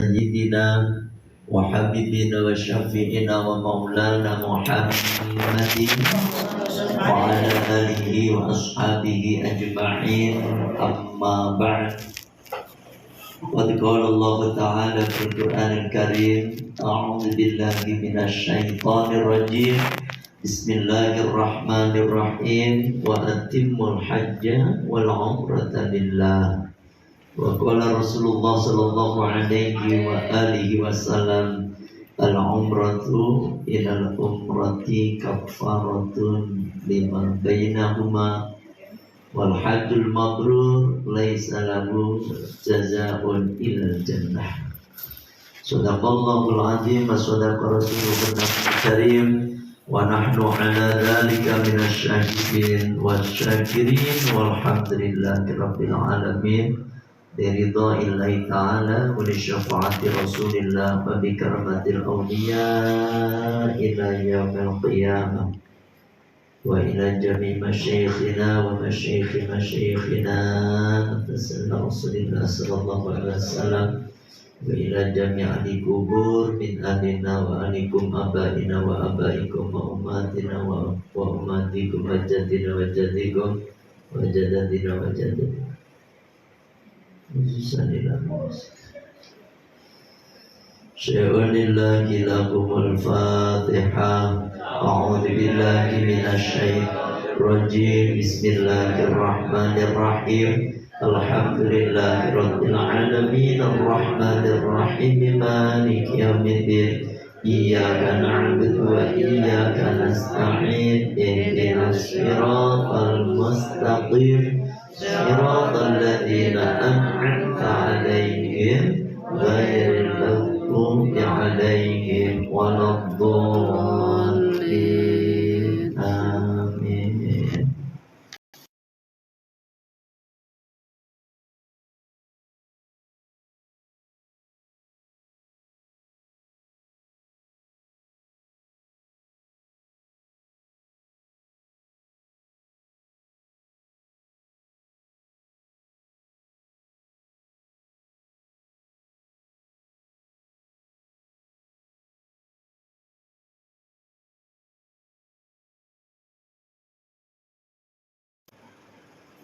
سيدنا وحبيبنا وشفيعنا ومولانا محمد وعلى آله وأصحابه أجمعين أما بعد قد قال الله تعالى في القرآن الكريم أعوذ بالله من الشيطان الرجيم بسم الله الرحمن الرحيم وأتموا الحج والعمرة لله وقال رسول الله صلى الله عليه وآله وسلم العمرة إلى العمرة كفارة لما بينهما والحج المبرور ليس له جزاء إلا الجنة صدق الله العظيم وصدق رسوله الكريم ونحن على ذلك من الشاهدين والشاكرين والحمد لله رب العالمين برضا الله تعالى ولشفاعة رسول الله وبكرمة الأولياء إلى يوم القيامة وإلى جميع مشايخنا ومشايخ مشايخنا تسلى رسول الله صلى الله عليه وسلم وإلى جميع القبور من أهلنا وأهلكم آبائنا وآبائكم وأمهاتنا وأمهاتكم وجدنا وجدكم وجدتنا وجدتكم شيء لله لكم الفاتحة أعوذ بالله من الشيطان الرجيم بسم الله الرحمن الرحيم الحمد لله رب العالمين الرحمن الرحيم مالك يوم الدين إياك نعبد وإياك نستعين اهدنا الصراط المستقيم صراط الذين أنعمت عليهم غير المغضوب عليهم ولا الضالين آمين.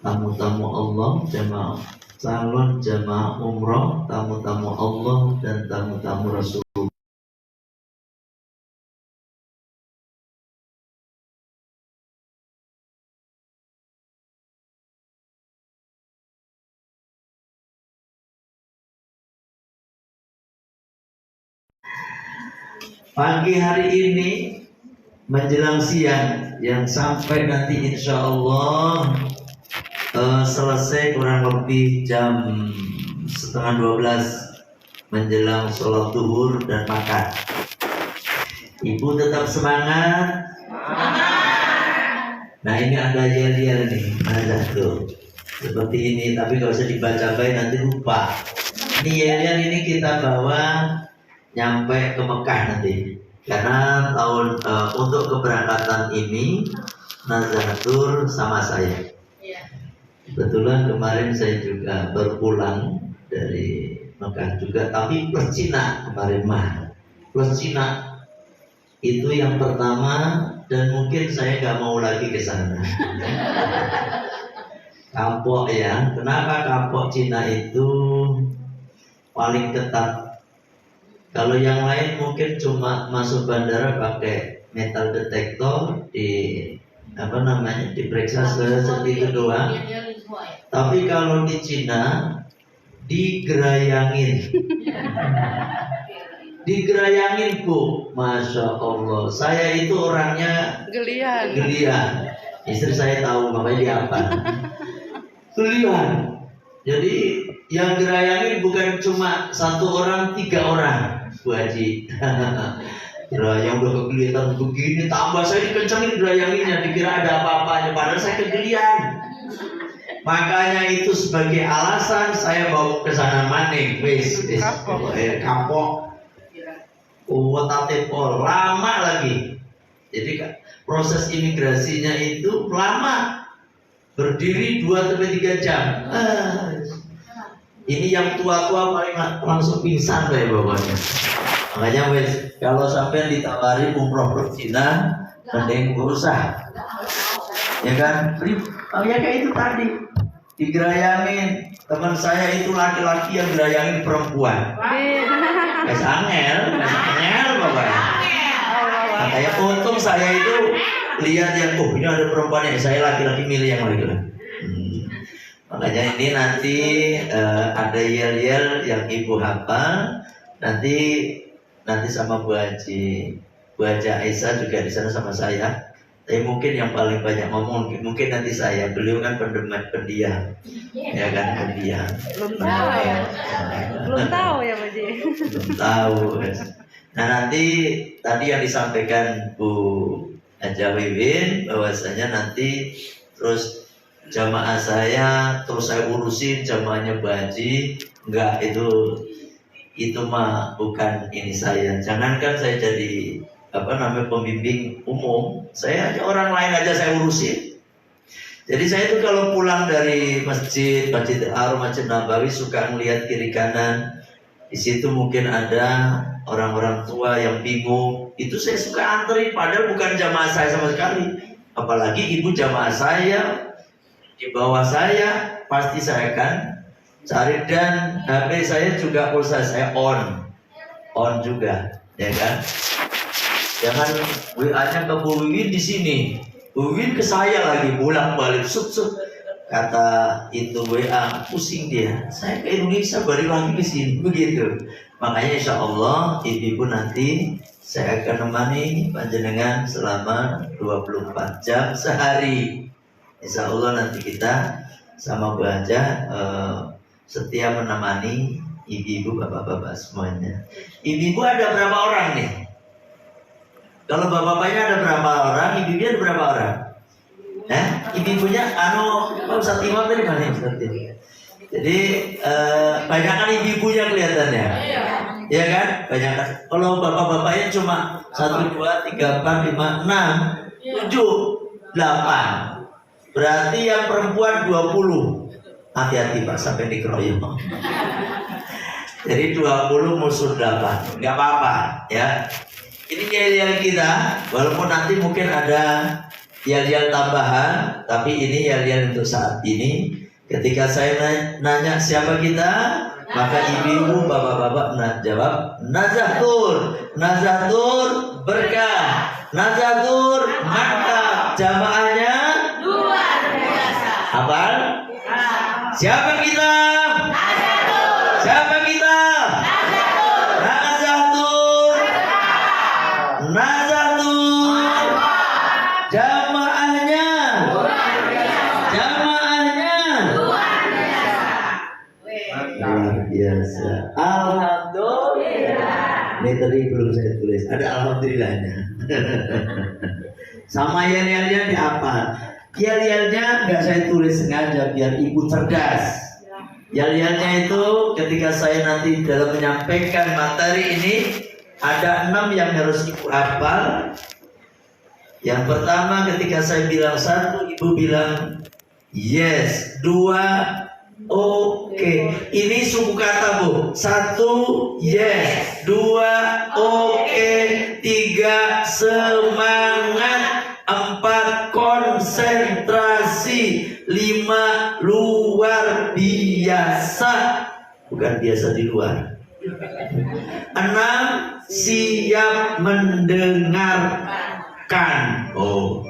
Tamu-tamu Allah, jamaah calon jamaah umroh, tamu-tamu Allah dan tamu-tamu Rasulullah. Pagi hari ini menjelang siang yang sampai nanti insya Allah selesai kurang lebih jam 11:30 menjelang sholat zuhur dan makan. Ibu tetap semangat. Nah ini ada yel-yel nih, ada tuh seperti ini, tapi kalau usah dibaca baik nanti lupa. Ini yel-yel ini kita bawa nyampe ke Mekah nanti, karena tahun untuk keberangkatan ini Nazatur sama saya. Kebetulan kemarin saya juga berpulang dari Mekah juga, tapi plus Cina kemarin plus Cina itu yang pertama, dan mungkin saya nggak mau lagi ke sana. Kapok ya, kenapa kapok Cina itu paling ketat? Kalau yang lain mungkin cuma masuk bandara pakai metal detector diperiksa seperti itu doang. Tapi kalau di Cina digerayangin, digerayangin Bu, masya Allah. Saya itu orangnya gelian. Istri saya tahu makanya dia apa? Gelian. Jadi yang gerayangin bukan cuma satu orang, 3 orang, Bu Haji. Gerayang udah kegeliatan begini, tambah saya dikencangin gerayanginnya, dikira ada apa-apanya, padahal saya kegelian. Makanya itu sebagai alasan saya bawa ke sana maning, kapok, pol lama lagi. Jadi proses imigrasinya itu lama, berdiri 2-3 jam. Ini yang tua-tua paling langsung pingsan kayak bapaknya. Makanya wes kalau sampai ditawari umroh ke Cina, mending berusaha. Ya kan? Oh ya kayak itu tadi. Digerayangin. Teman saya itu laki-laki yang gerayangin perempuan. Wes angel bapaknya. Makanya untung saya itu lihat yang ini ada perempuan yang saya laki-laki milih yang laki-laki. Makanya ini nanti ada yel-yel yang ibu hafal, nanti sama Bu Haji Aisyah juga di sana sama saya. Tapi mungkin yang paling banyak ngomong mungkin nanti saya. Beliau kan pendiam, ya kan pendiam. Belum tahu ya. Belum tahu ya Pak Ji. Belum tahu. Nah nanti tadi yang disampaikan Bu Haja Wiwin bahwasanya nanti terus jamaah saya terus saya urusin jamaahnya Bu Haji. Enggak, itu mah bukan ini saya. Jangankan saya jadi pembimbing umum, saya hanya orang lain aja saya urusin. Jadi saya itu kalau pulang dari Masjid Al-Haram, Masjid Nabawi suka melihat kiri kanan. Di situ mungkin ada orang-orang tua yang bingung. Itu saya suka anterin, padahal bukan jamaah saya sama sekali. Apalagi ibu jamaah saya di bawah saya, pasti saya akan cari, dan HP saya juga pulsa saya on juga, ya kan? Jangan WA-nya ke Bu Wiwin di sini, Bu Wiwin ke saya lagi bolak-balik sut. Kata itu WA pusing dia. Saya ke Indonesia balik lagi ke sini, begitu. Makanya insya Allah ibu nanti saya akan menemani panjenengan selama 24 jam sehari. Insya Allah nanti kita sama Bu Haja setia menemani ibu-ibu, bapak-bapak semuanya. Ibu-ibu ada berapa orang nih? Kalau bapak-bapaknya ada berapa orang, ibu-ibunya ada berapa orang? Ibu-ibunya Pak Ustadz Imam tadi mana Ustadz? Jadi banyakkan ibu-ibunya kelihatannya. Ya kan? Banyakkan. Kalau bapak-bapaknya cuma 1, 2, 3, 4, 5, 6, 7, 8. Berarti yang perempuan 20. Hati-hati Pak sampai dikeroyok. Jadi 20 musuh 8. Enggak apa-apa ya. Ini yel-yel kita, walaupun nanti mungkin ada yel-yel tambahan, tapi ini yel-yel untuk saat ini. Ketika saya nanya siapa kita, maka ibu-ibu, bapak-bapak jawab Nazatur. Nazatur berkah, Nazatur mantap. Jamaahnya luar biasa. Hafal? Siapa kita? Nazatur. Siapa kita? Nazatur. Jamaahnya luar biasa. Alhamdulillah. Ini tadi belum saya tulis, ada alhamdulillahnya. Sama yel-yelnya di apa? Yel-yelnya nggak saya tulis sengaja biar ibu cerdas. Yel-yelnya itu ketika saya nanti dalam menyampaikan materi ini ada 6 yang harus ibu hafal. Yang pertama ketika saya bilang 1, ibu bilang yes. 2, oke. Ini suku kata Bu. 1, yes. 2, oke. 3, semangat. 4, konsentrasi. 5, luar biasa. Bukan biasa di luar. 6, siap mendengarkan. Oh,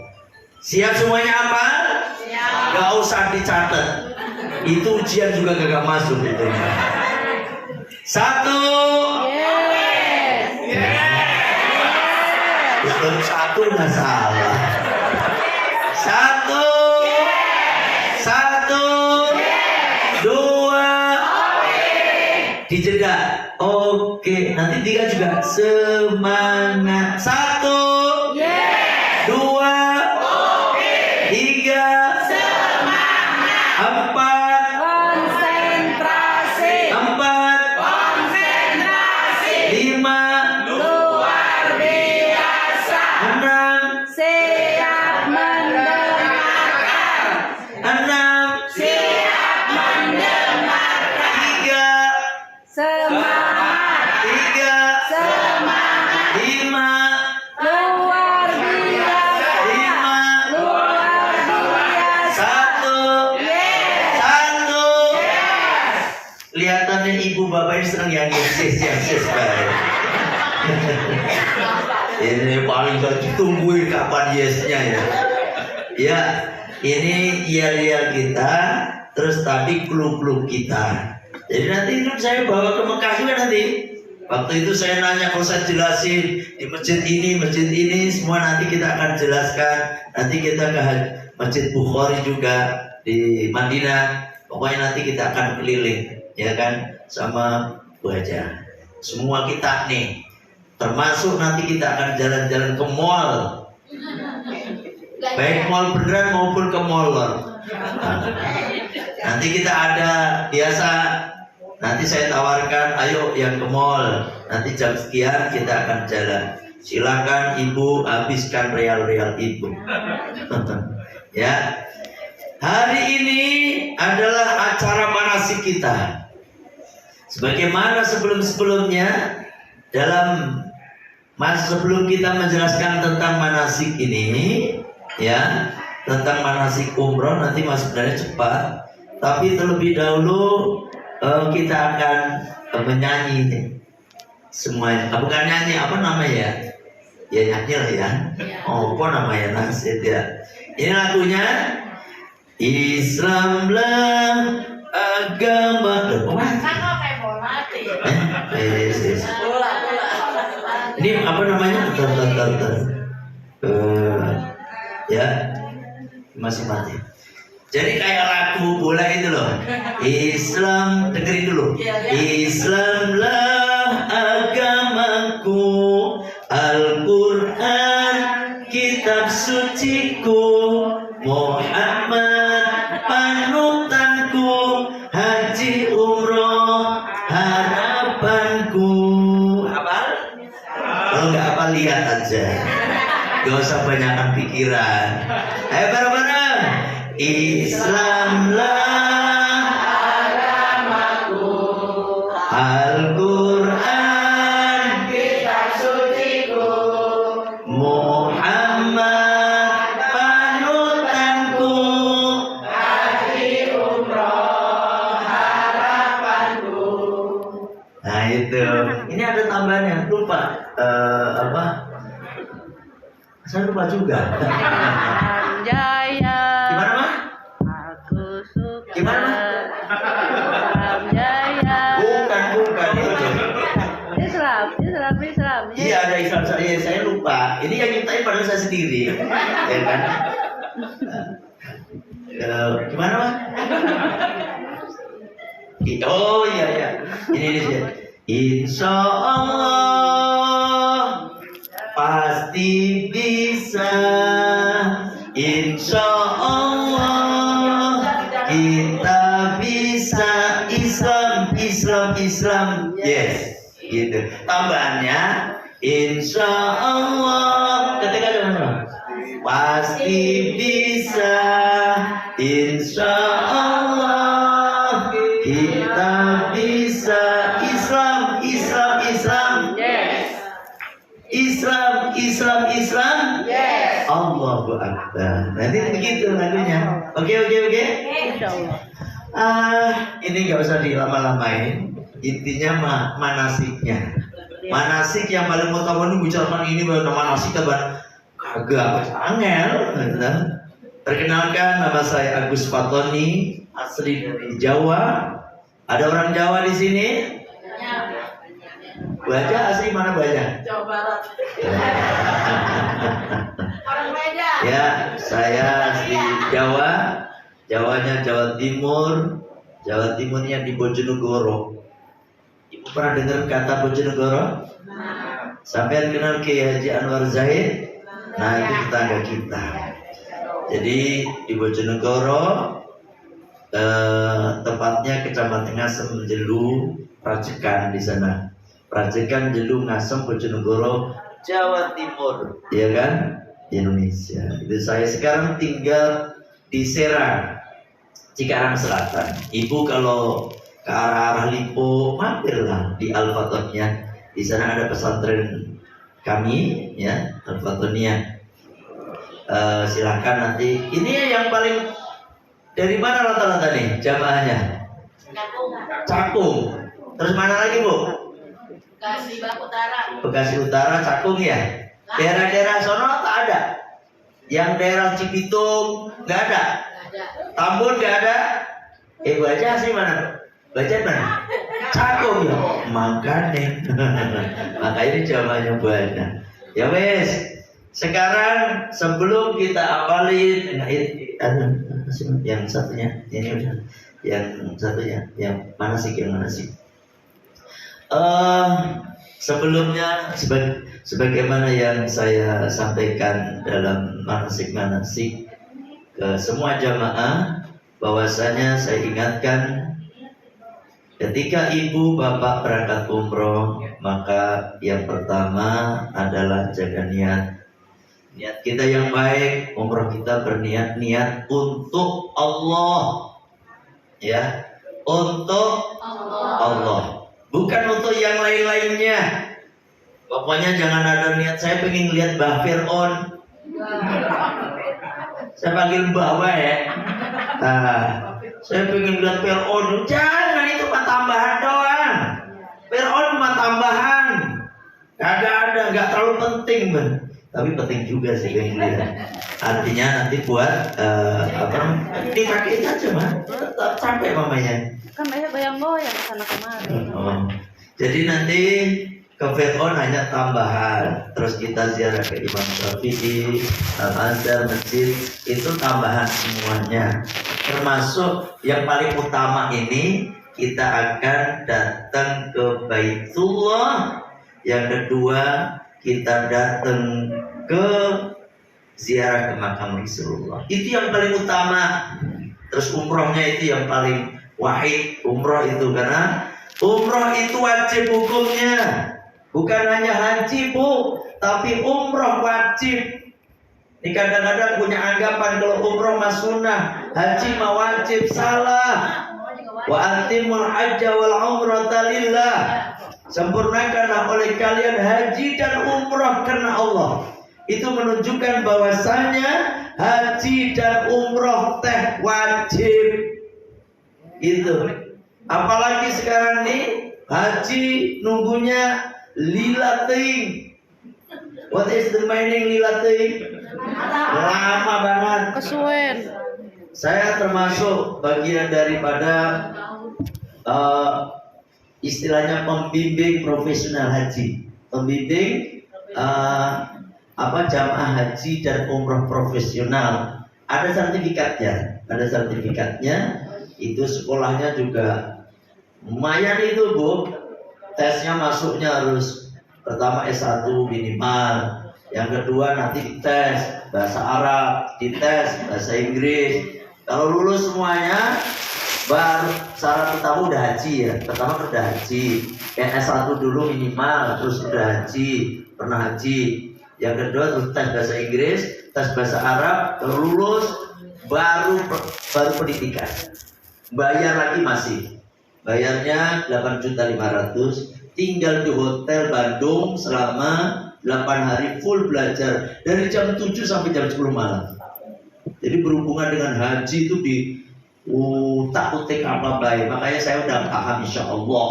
siap semuanya apa? Siap. Gak usah dicatat. Itu ujian juga gak masuk itu. 1. Yes. Baru 1 nggak salah. 1. 2. Dijeda. Oke, nanti 3 juga semangat. 1, 2, 3, semangat. 4, konsentrasi. 5, luar biasa. 6, siap mendengarkan. 6, siap mendengarkan. 3, yang yes baik. Ini paling gak ditungguin kapan yesnya ya. Ya, ini yel-yel kita, terus tadi clue-clue kita. Jadi nanti saya bawa ke Mekah juga nanti. Waktu itu saya nanya, kalau saya jelasin di masjid ini, semua nanti kita akan jelaskan. Nanti kita ke Masjid Bukhari juga di Madinah. Pokoknya nanti kita akan keliling, ya kan, sama Bu Haja. Semua kita nih, termasuk nanti kita akan jalan-jalan ke mall, baik mall beneran maupun ke mall. Nanti kita ada biasa. Nanti saya tawarkan, ayo yang ke mall. Nanti jam sekian kita akan jalan. Silakan ibu habiskan real-real ibu. Ya. Hari ini adalah acara manasik kita. Sebagaimana sebelum-sebelumnya, dalam masa sebelum kita menjelaskan tentang manasik ini, ya, tentang manasik umroh, nanti masih sebenarnya cepat. Tapi terlebih dahulu kita akan menyanyi semuanya. Bukan nyanyi, apa namanya? Ya nyanyi lah ya. Oh, apa namanya nasid ya? Ini lagunya Islamlah agama. Ini apa namanya? Ya masih mati. Jadi kayak lagu bola itu loh. Islam, dengerin dulu. Islamlah agamaku, Al-Quran kitab suciku, Muhammad panutanku, haji umroh harapanku. Apa? Kalau nggak apa lihat aja. Gak usah banyakkan pikiran. Ayo bareng-bareng. Islamlah agamaku, Al-Quran kitab suciku, Muhammad panutanku, haji umroh harapanku. Nah itu, ini ada tambahannya. Lupa apa? Saya lupa juga. Jaya. Gimana mah? Aku suka. Gimana? Jaya. Bukan itu. Islam. Iya ada Islam saya lupa. Ini yang nyiptain padahal saya sendiri, ya kan? Gimana mah? Oh iya. Ini dia. Insya Allah pasti bisa. Insya Allah kita bisa. Islam. Yes, gitu. Tambahannya Insya Allah ketika ada pasti bisa. Insya Allah kita bisa. Islam. Yes. Islam. Yes. Allahu Akbar. Nanti begitu lagunya. Oke. Insyaallah. Ini nggak usah dilama-lamain. Intinya manasiknya. Manasik yang paling utama ini bicarakan ini baru manasik kan kagak angel. Perkenalkan, nama saya Agus Fatoni, asli dari Jawa. Ada orang Jawa di sini? Baca asli mana baca? Jawa Barat. Orang Medan. Ya, saya asli Jawa. Jawanya Jawa Timur. Jawa Timurnya di Bojonegoro. Ibu pernah dengar kata Bojonegoro? Sampai kenal Kiai Haji Anwar Zaid? Nah, itu tetangga kita. Jadi di Bojonegoro, tepatnya Kecamatan Ngasem, Jelu, Prajekan di sana. Prajekan, Jelu, Ngasem, Bojonegoro, Jawa Timur, ya kan? Di Indonesia. Itu saya sekarang tinggal di Serang, Cikarang Selatan. Ibu kalau ke arah Lipo, mampirlah di Al-Fatonia. Di sana ada pesantren kami, ya, Al-Fatonia. Silakan nanti. Ini yang paling dari mana rata-rata nih jamaahnya? Cakung. Terus mana lagi Bu? Bekasi Utara. Bekasi Utara, Cakung ya. Daerah-daerah sono tak ada. Yang daerah Cibitung nggak ada. Tambun nggak ada. Baca sih mana? Baca mana? Cakung ya. Makanya. Makanya jawabannya banyak. Ya wes. Sekarang sebelum kita apalin yang satunya ini udah, yang satunya yang mana sih, sebelumnya sebagaimana yang saya sampaikan dalam manasik ke semua jamaah, bahwasanya saya ingatkan ketika ibu bapak berangkat umroh, maka yang pertama adalah jaga niat kita yang baik. Umroh kita berniat untuk Allah, ya, untuk Allah, bukan untuk yang lain-lainnya. Pokoknya jangan ada niat saya pengen lihat Mbah Fir'aun, saya panggil Mbah ya. Saya pengen lihat Fir'aun. Jangan, itu mah tambahan doang. Fir'aun mah tambahan, kagak ada, nggak terlalu penting ben. Tapi penting juga sih pengen lihat. Artinya nanti buat dipakai aja mah, tetap capek mamanya. Kan banyak goyang-goyang kesana kemari. Jadi nanti ke Fir'aun hanya tambahan. Terus kita ziarah ke Imam Syafi'i, Al-Azhar, masjid, itu tambahan semuanya. Termasuk yang paling utama ini, kita akan datang ke Baitullah. Yang kedua, kita datang ke ziarah ke makam Rasulullah. Itu yang paling utama. Terus umrohnya itu yang paling wahid. Umroh itu karena umroh itu wajib hukumnya. Bukan hanya haji Bu, tapi umroh wajib. Ini kadang-kadang punya anggapan kalau umroh mah sunnah, haji mah wajib. Salah. Wa atimul hajja wal umrata lillah. Sempurnakanlah oleh kalian haji dan umroh karena Allah. Itu menunjukkan bahwasanya haji dan umroh teh wajib. Itu. Apalagi sekarang nih haji nunggunya lilating. What is the meaning lilating? Lama banget. Kesuwen. Saya termasuk bagian daripada istilahnya pembimbing profesional haji, pembimbing jamaah haji dan umroh profesional. Ada sertifikatnya, itu sekolahnya juga lumayan itu Bu. Tesnya masuknya harus pertama S1 minimal, yang kedua nanti dites bahasa Arab, dites bahasa Inggris. Kalau lulus semuanya, baru syarat utama udah haji ya. Pertama udah haji, S1 dulu minimal, terus udah haji, pernah haji. Yang kedua terus tes bahasa Inggris, tes bahasa Arab. Kalau lulus baru pendidikan. Bayar lagi masih. Bayarnya 8.500.000. Tinggal di hotel Bandung selama 8 hari full belajar dari jam 7 sampai jam 10 malam. Jadi berhubungan dengan haji itu di utak-utik apa baik. Makanya saya udah paham insya Allah,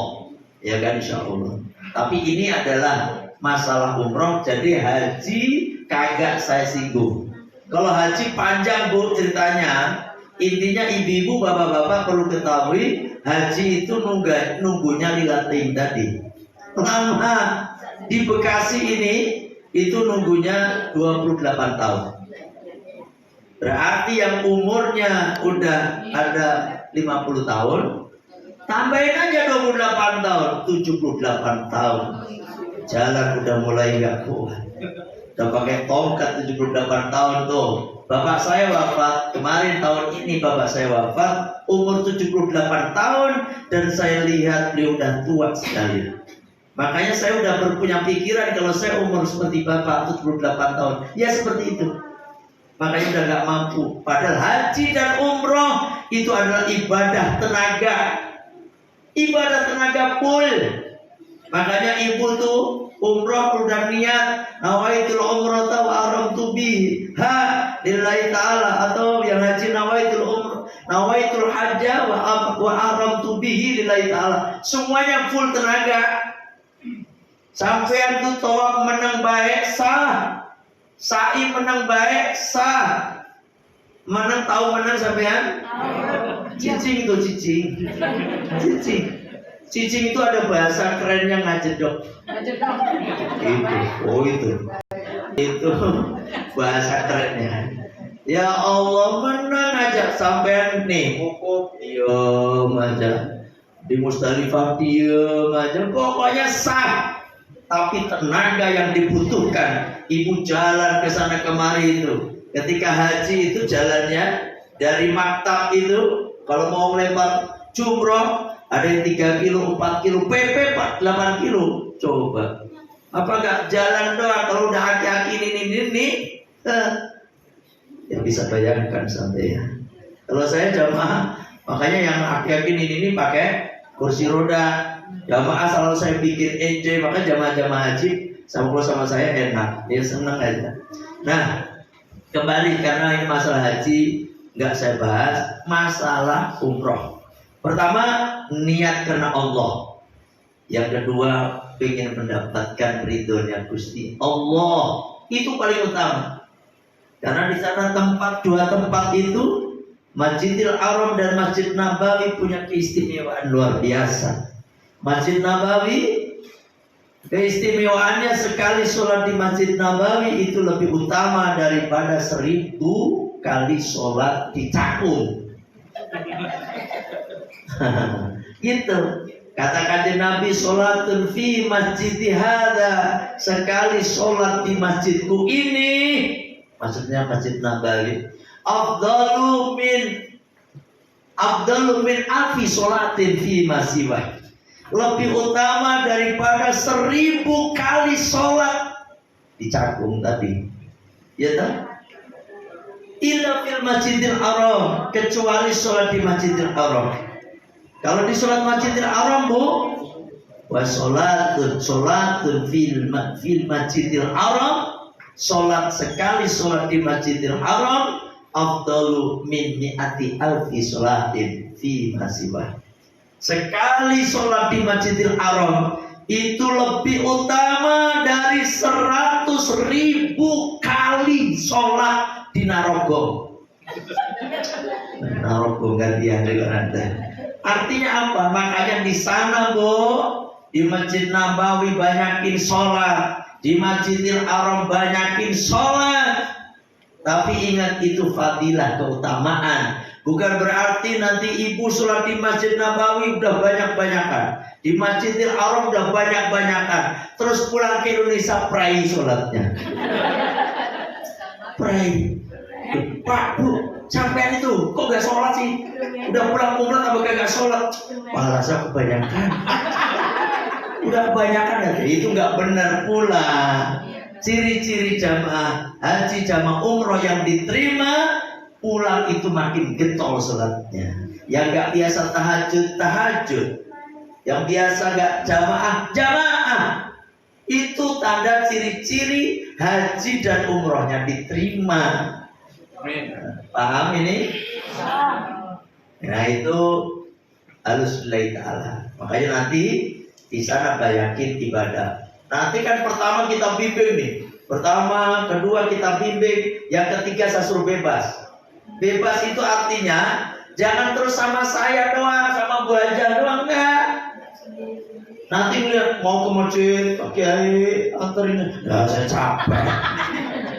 ya kan, insya Allah. Tapi ini adalah masalah umroh, jadi haji kagak saya singgung. Kalau haji panjang Bu ceritanya. Intinya ibu-ibu, bapak-bapak perlu ketahui, haji itu nunggunya lilating tadi. Lama. Di Bekasi ini itu nunggunya 28 tahun. Berarti yang umurnya udah ada 50 tahun, tambahin aja 28 tahun, 78 tahun. Jalan udah mulai gak kuat. Udah pakai tongkat 78 tahun tuh. Bapak saya wafat kemarin, tahun ini bapak saya wafat umur 78 tahun, dan saya lihat beliau udah tua sekali. Makanya saya udah punya pikiran kalau saya umur seperti bapak 78 tahun, ya seperti itu. Makanya udah gak mampu. Padahal haji dan umroh itu adalah ibadah tenaga. Ibadah tenaga full. Makanya ibu tuh umroh udah niat, nawaitul umrata wa ahramtu biha lillahi ta'ala. Atau yang haji nawaitul nawaitul hajja wa aramtu bihi lillahi ta'ala. Semuanya full tenaga. Sampean tuh tawaf menang baik sah, sa'i menang baik sah, menang tahu menang sampean? Cicing itu cicing itu ada bahasa kerennya ngajedok. Itu bahasa kerennya. Ya Allah, menang aja sampean nih pokok diem aja di Musdalifah, diem aja, pokoknya sah. Tapi tenaga yang dibutuhkan, ibu jalan ke sana kemari itu. Ketika haji itu jalannya dari maktab itu, kalau mau melempar jumroh ada yang 3 kilo, 4 kilo, PP 8 kilo. Coba, apa enggak jalan doang? Kalau udah aki-aki ini, ya bisa bayangkan sampai ya. Kalau saya jamaah, makanya yang aki-aki ini pakai kursi roda. Jamaah selalu saya bikin enjoy, maka jamaah-jamaah haji sama saya enak, dia senang aja. Nah, kembali karena ini masalah haji, nggak saya bahas masalah umroh. Pertama, niat karena Allah. Yang kedua, ingin mendapatkan ridhonya Gusti Allah. Itu paling utama. Karena di sana dua tempat itu, Masjidil Haram dan Masjid Nabawi punya keistimewaan luar biasa. Masjid Nabawi, keistimewaannya sekali sholat di Masjid Nabawi itu lebih utama daripada 1000 kali sholat di Cakung. Gitu. Kata kanjeng Nabi, sholatun fi masjidi hadza, sekali sholat di masjidku ini, maksudnya Masjid Nabawi, afdalu min alfi sholatin fi masiwah, lebih utama daripada 1000 kali sholat di Cakung tadi. Ya tak? Illa fil Masjidil Haram, kecuali sholat di Masjidil Haram. Kalau di sholat Masjidil Haram, Bu, wa sholatun fil Masjidil Haram, sholat sekali sholat di Masjidil Haram afdalu min mi'ati alfi sholatin fi masiwah. Sekali sholat di Masjidil Haram itu lebih utama dari 100.000 kali sholat di Narogong. Narogong gantian dengan Anda. Artinya apa? Makanya di sana, Bu, di Masjid Nabawi banyakin sholat, di Masjidil Haram banyakin sholat. Tapi ingat, itu fadilah, keutamaan. Bukan berarti nanti ibu sholat di Masjid Nabawi udah banyak-banyakan, di Masjidil Haram udah banyak-banyakan, terus pulang ke Indonesia pray sholatnya. Pray. Pak, Bu, sampean itu kok gak sholat sih? Udah pulang umrah apa gak sholat? Malah saya kebanyakan. Udah kebanyakan aja. Itu gak benar pula. Ciri-ciri jamaah haji, jamaah umroh yang diterima, pulang itu makin getol sholatnya. Yang gak biasa tahajud. Yang biasa gak jamaah. Itu tanda ciri-ciri haji dan umrohnya diterima. Paham ini? Nah itu Alhamdulillah ta'ala. Makanya nanti di sana banyakin ibadah. Nanti kan pertama kita bimbing nih. Pertama, kedua kita bimbing, yang ketiga saya suruh bebas. Bebas itu artinya jangan terus sama saya doang, sama Bu Haja doang, enggak. Nanti ngeliat mau ke masjid, Pak Kiai anterin, ya saya capek.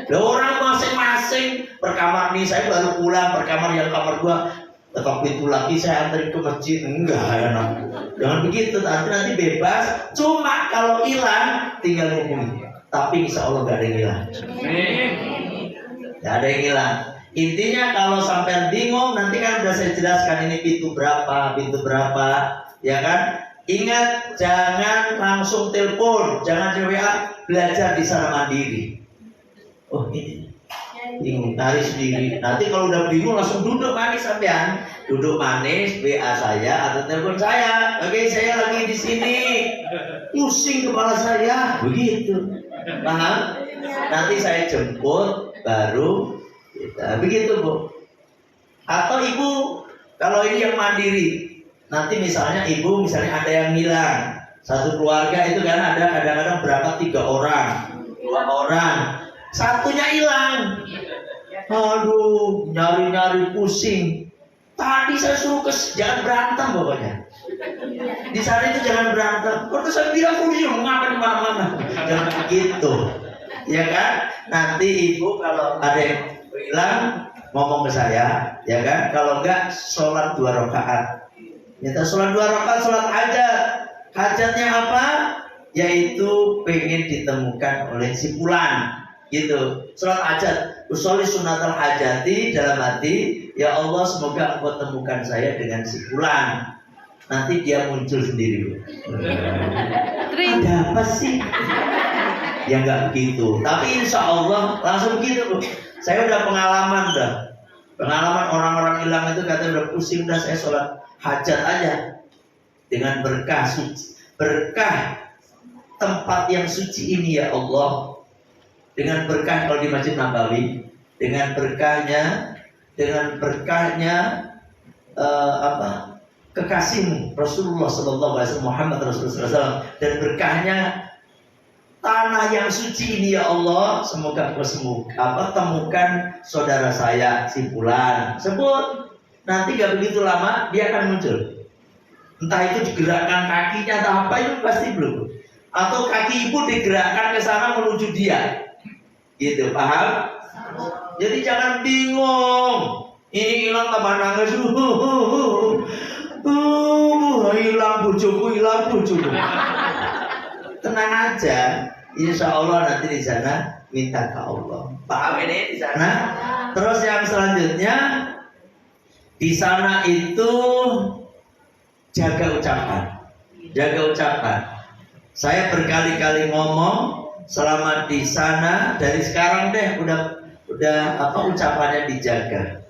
Lah orang masing-masing perkamar nih, saya baru pulang perkamar yang kamar gua, tetap pintu lagi saya anterin ke masjid, enggak enak. Jangan begitu, nanti bebas. Cuma kalau hilang tinggal ngomong. Tapi insya Allah gak ada yang hilang. Gak ada yang hilang. Intinya kalau sampai bingung, nanti kan udah saya jelaskan ini pintu berapa, ya kan? Ingat, jangan langsung telepon, jangan di WA, belajar di sana mandiri. Oh ini bingung, cari sendiri. Nanti kalau udah bingung langsung duduk manis sampean, duduk manis, WA saya atau telepon saya. Oke, saya lagi di sini, pusing kepala saya, begitu. Paham? Nanti saya jemput baru kita begitu, Bu. Atau ibu Kalau ini yang mandiri, nanti misalnya ibu, misalnya ada yang hilang, satu keluarga itu kan ada kadang-kadang berangkat 3 orang, 2 orang, satunya hilang. Aduh, nyari-nyari pusing. Tadi saya suruh jangan berantem pokoknya. Di sana itu jangan berantem. Kalau saya bilang pusing, ngapain di mana-mana. Jangan begitu, ya kan? Nanti ibu kalau ada yang hilang ngomong ke saya, ya kan? Kalau enggak sholat 2 rakaat. Minta sholat 2 rakaat, sholat hajat. Hajatnya apa? Yaitu pengen ditemukan oleh si fulan, gitu. Sholat hajat, usolli sunatal hajati, dalam hati, ya Allah semoga engkau temukan saya dengan si fulan. Nanti dia muncul sendiri. Ada apa sih? Ya enggak begitu. Tapi insya Allah langsung begitu, Bu. Saya udah pengalaman dah. Pengalaman orang-orang hilang itu katanya udah pusing dah, saya sholat hajat aja dengan berkah suci, berkah tempat yang suci ini ya Allah, dengan berkah kalau di Masjid Nabawi, dengan berkahnya kekasihmu Rasulullah Sallallahu Alaihi Wasallam, Muhammad Rasulullah SAW, dan berkahnya tanah yang suci ini ya Allah, semoga engkau temukan saudara saya si fulan. Sebut, nanti gak begitu lama dia akan muncul. Entah itu digerakkan kakinya atau apa, itu pasti belum. Atau kaki ibu digerakkan ke sana menuju dia. Gitu, paham? Jadi jangan bingung. Ini hilang tambah nangis. Hilang bujuku. Tenang aja. Insya Allah nanti di sana minta ke Allah. Paham ini di sana? Terus yang selanjutnya di sana itu jaga ucapan. Saya berkali-kali ngomong selama di sana, dari sekarang deh udah ucapannya dijaga.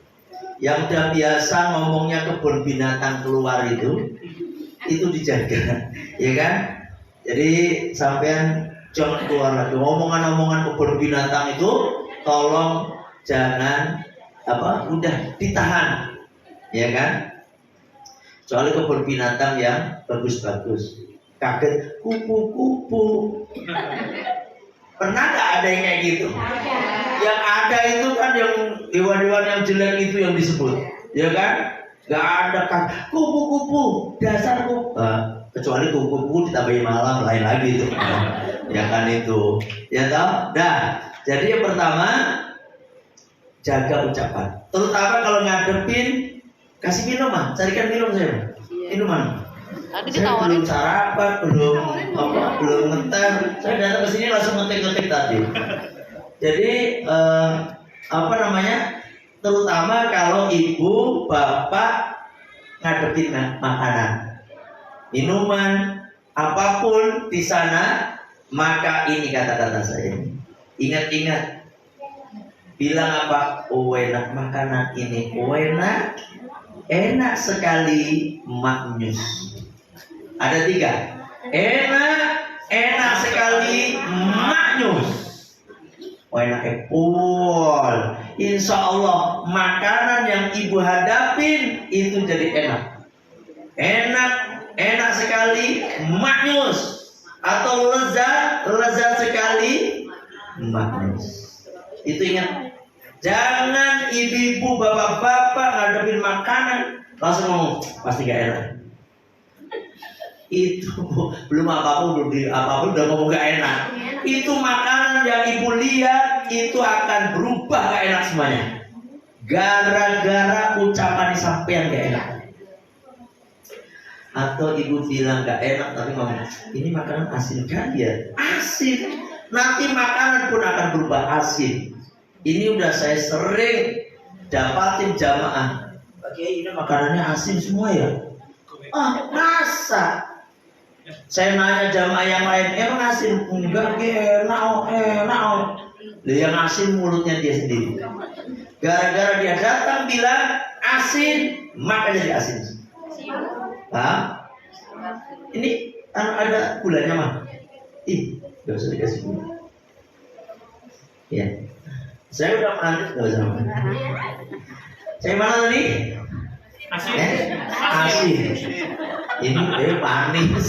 Yang udah biasa ngomongnya kebun binatang keluar itu dijaga, ya kan? Jadi sampean jangan keluar lagi omongan-omongan kebun binatang itu, tolong jangan udah ditahan, ya kan? Soalnya kebun binatang yang bagus-bagus, kaget kupu-kupu. Pernah nggak ada yang kayak gitu? Yang ada itu kan yang hewan-hewan yang jelek itu yang disebut, ya kan? Nggak ada kan kupu-kupu, dasar kupu. Kecuali kupu-kupu ditambahin malam, lain lagi itu. Ya kan itu, ya toh? Dah. Jadi yang pertama jaga ucapan, terutama kalau ngadepin, kasih minuman, carikan minum saya, minuman. Saya belum sarapan, belum ngeteh. Saya datang ke sini langsung ngetik tadi. Jadi terutama kalau ibu bapak ngadepin makanan, minuman, apapun di sana, maka ini kata-kata saya. Ingat-ingat. Bilang apa? Oh enak makanan ini, oh enak sekali maknyus. Ada 3. Enak sekali maknyus. Oh enak epul. Insya Allah makanan yang ibu hadapin itu jadi enak. Enak sekali maknyus. Atau lezat sekali maknyus. Itu ingat. Jangan ibu-ibu, bapak-bapak ngadepin makanan langsung ngomong pasti gak enak. Itu belum apapun udah ngomong gak enak. Itu makanan yang ibu lihat itu akan berubah gak enak semuanya. Gara-gara ucapan sampean gak enak. Atau ibu bilang gak enak tapi ngomong ini makanan asin kan ya? Asin. Nanti makanan pun akan berubah asin. Ini udah saya sering dapatin jamaah. Oke, ini makanannya asin semua ya? Masa? Saya nanya jamaah yang lain, emang asin? Enggak, enak. Yang asin mulutnya dia sendiri. Gara-gara dia datang bilang asin, maka jadi asin. Hah? Ini ada gulanya mah? Gak usah dikasih gula. Ya. Saya udah melanjut, gak usah. Saya mana tadi? Asin. Ini manis.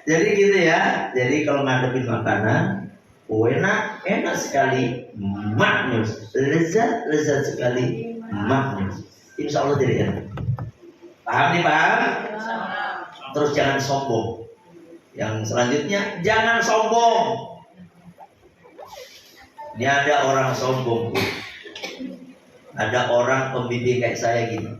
Jadi gitu ya. Jadi kalau ngadepin makanan, enak sekali, maknyus, lezat sekali, maknyus. Insya Allah jadi enak. Paham nih, paham? Terus jangan sombong. Yang selanjutnya, jangan sombong. Ini ada orang sombong, Bu. Ada orang pembimbing kayak saya gini.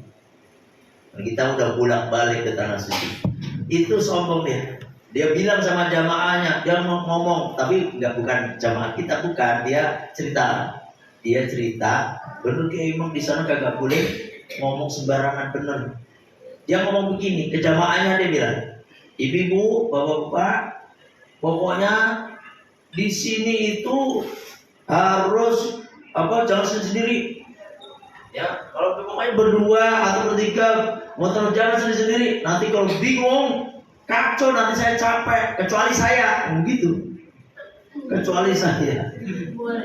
Kita udah bolak-balik ke tanah suci. Itu sombong dia. Dia bilang sama jamaahnya, dia ngomong, tapi bukan jamaah kita, bukan. Dia cerita, bener kayak emang di sana kagak boleh ngomong sembarangan, bener. Dia ngomong begini ke jamaahnya, dia bilang, ibu-ibu, bapak-bapak, pokoknya di sini itu harus jangan sendiri. Ya, kalau pokoknya berdua atau bertiga, motor jangan sendiri. Nanti kalau bingung, kacau, nanti saya capek. Kecuali saya, begitu. Kecuali saya.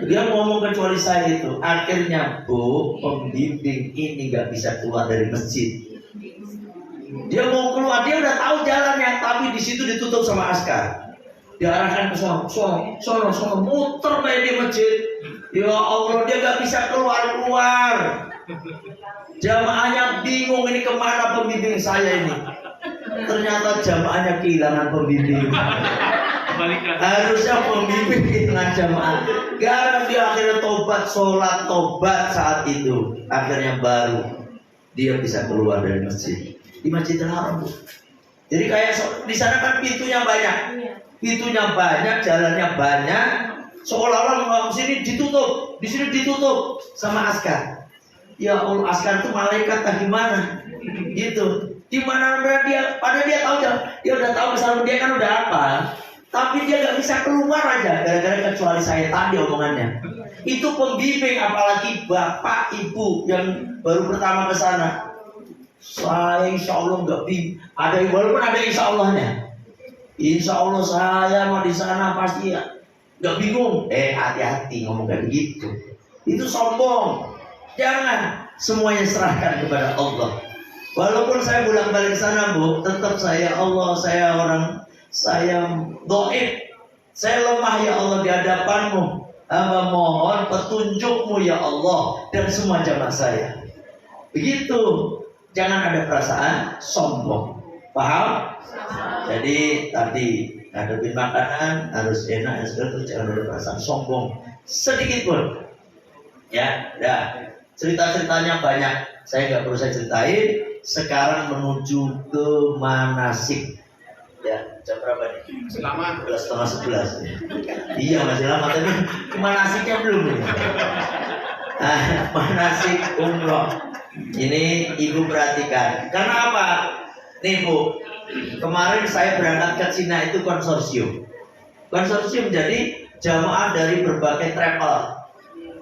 Dia ngomong kecuali saya itu. Akhirnya, Bu, pembimbing ini nggak bisa keluar dari masjid. Dia mau keluar, dia udah tahu jalannya, tapi di situ ditutup sama askar. Diarahkan ke sono, muter main di masjid. Ya Allah, dia nggak bisa keluar. Jamaahnya bingung, ini kemana pembimbing saya ini. Ternyata jamaahnya kehilangan pembimbing. Harusnya pembimbing kehilangan jamaah. Gara dia akhirnya sholat tobat saat itu. Akhirnya baru dia bisa keluar dari masjid. Di Masjidil Haram, Bu. Jadi kayak di sana kan pintunya banyak. Pintunya banyak, jalannya banyak. Seolah-olah sini ditutup, di sini ditutup sama askar. Ya Allah, askar itu malaikat tak gimana? Gitu. Di mana dia? Padahal dia tahu, dia udah tahu misalnya dia kan udah apa. Tapi dia nggak bisa keluar aja gara-gara kecuali saya tadi omongannya. Itu pembimbing, apalagi bapak ibu yang baru pertama ke sana. Saya insya Allah nggak bingung. Walaupun ada insya Allahnya. Insya Allah saya mau di sana pasti ya nggak bingung. Hati-hati ngomong kayak gitu. Itu sombong. Jangan, semuanya serahkan kepada Allah. Walaupun saya bolak-balik ke sana, Bu, tetap saya doib. Saya lemah ya Allah di hadapanmu. Hamba mohon petunjukmu ya Allah dan semua jamaah saya. Begitu. Jangan ada perasaan sombong. Paham? Jadi tadi ngadepin makanan harus enak, terus jangan ada perasaan sombong sedikit pun. Ya, cerita-ceritanya banyak. Saya nggak perlu saya ceritain. Sekarang menuju ke manasik. Ya, jam berapa nih? Selamat. 10:30. Iya, masih lama, tapi ke manasiknya belum. Manasik umroh. Ini ibu perhatikan. Karena apa? Nih Bu, kemarin saya berangkat ke Cina itu konsorsium. Konsorsium jadi jamaah dari berbagai travel.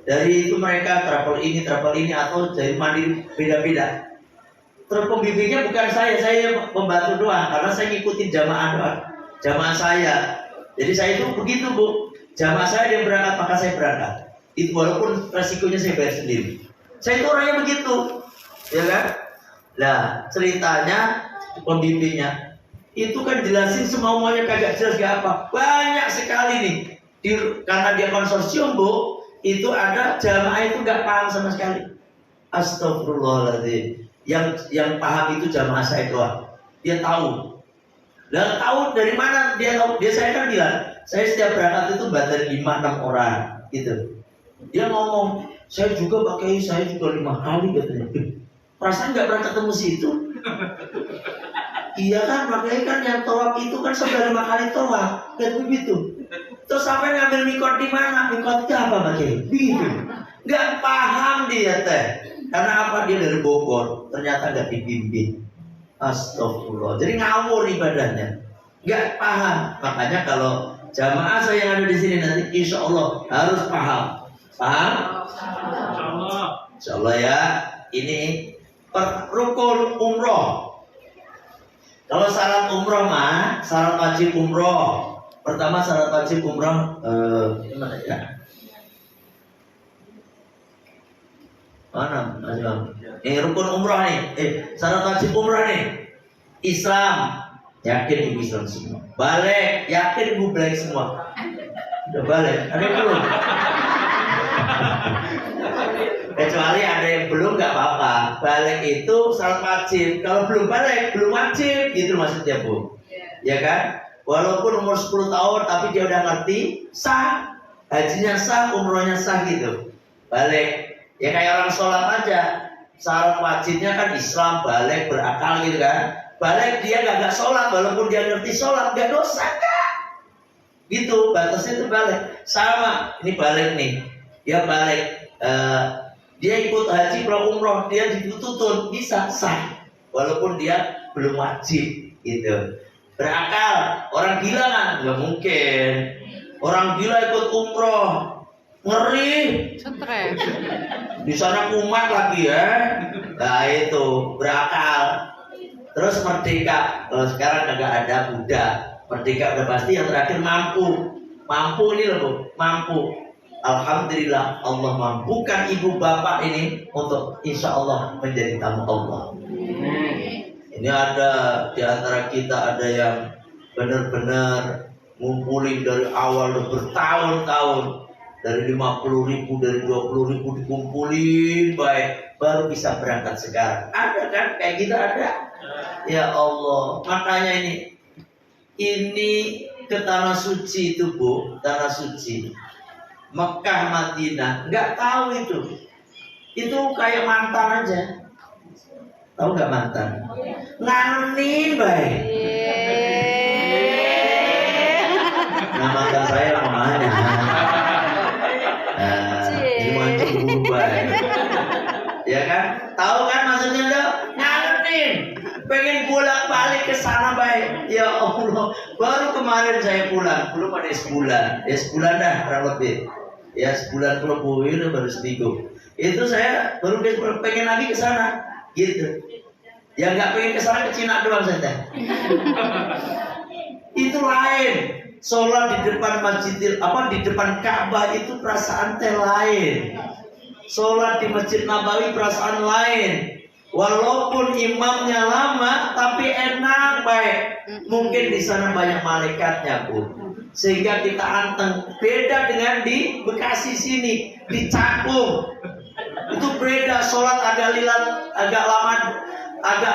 Dari itu mereka travel ini atau dari mandiri beda-beda. Terus pembimbingnya bukan saya membantu doang karena saya ngikutin jamaah saya. Jadi saya itu begitu, Bu. Jamaah saya yang berangkat maka saya berangkat. Itu walaupun resikonya saya bayar sendiri. Saya itu orangnya begitu, ya kan? Nah, ceritanya pembimbingnya itu kan jelasin semuanya kagak jelas gak apa. Banyak sekali nih. Karena dia konsorsium, Bu, itu ada jamaah itu nggak paham sama sekali. Astagfirullahaladzim. Yang paham itu jamaah saya doang. Dia tahu. Dan tahu dari mana dia tahu? Saya kan bilang, saya setiap berangkat itu badan 5-6 orang, gitu. Dia ngomong, saya juga 5 kali katanya. Perasaan nggak pernah ketemu situ. Iya kan, makanya kan yang tawaf itu kan sudah 5 kali tawaf, kayak begitu. Terus sampai ngambil mikot di mana? Mikot itu apa makanya? Begitu. Nggak paham dia teh. Karena apa? Dia dari Bogor, ternyata nggak dibimbing. Astagfirullah. Jadi ngawur ibadahnya. Nggak paham. Makanya kalau jamaah saya yang ada di sini nanti, insya Allah harus paham. Paham? Insya Allah ya. Ini rukun umroh. Kalau syarat umroh mah, syarat wajib umroh. Pertama syarat wajib umroh gimana ya? Mana Mas Imam? Ini rukun umroh nih. Syarat wajib umroh nih. Islam, yakin ibu Islam semua. Balik, yakin ibu balik semua. Udah balik, ada yang belum? Kecuali ada yang belum nggak apa-apa. Balik itu syarat wajib. Kalau belum balik, belum wajib. Gitu maksudnya Bu. Ya kan? Walaupun umur 10 tahun tapi dia udah ngerti, sah. Hajinya sah, umrohnya sah gitu. Balik. Ya kayak orang sholat aja. Syarat wajibnya kan Islam, balik, berakal gitu kan. Balik dia gak sholat, walaupun dia ngerti sholat, gak dosa gak? Gitu, batasnya itu balik. Sama, ini balik nih. Dia balik, dia ikut haji pulang umroh, dia dituntut bisa sah, walaupun dia belum wajib gitu. Berakal, orang gila kan? Gak mungkin. Orang gila ikut umroh, ngeri. Stres. Di sana kumat lagi ya. Nah itu berakal. Terus merdeka. Kalau sekarang nggak ada budak. Merdeka udah pasti. Yang terakhir mampu. Mampu ini loh Bu. Mampu. Alhamdulillah Allah mampukan ibu bapak ini untuk insya Allah menjadi tamu Allah. Ini ada di antara kita ada yang benar-benar ngumpulin dari awal bertahun-tahun. Dari 50.000, dari 20.000 dikumpulin baik, baru bisa berangkat sekarang. Ada kan? Kayak kita ada. Ya Allah, makanya ini ke tanah suci itu Bu, tanah suci Mekah, Madinah, nggak tahu itu kayak mantan aja. Tahu nggak mantan? Ngangenin baik. Nah mantan saya namanya. Ini mancing berubah. Ya kan? Tahu kan maksudnya tuh? Ngangenin. Pengen bolak-balik ke sana baik. Ya Allah, baru kemarin saya pulang, belum ada sebulan. Ya sebulan dah kurang lebih. Ya sebulan lebih udah baru seminggu. Itu saya baru pengen lagi ke sana, gitu. Ya nggak pengen ke sana, ke Cina doang saja. Itu lain. Sholat di depan di depan Ka'bah itu perasaan teh lain. Sholat di Masjid Nabawi perasaan lain. Walaupun imamnya lama, tapi enak baik. Mungkin di sana banyak malaikatnya Bu, sehingga kita anteng. Beda dengan di Bekasi sini, di Cakung. Itu beda. Sholat agak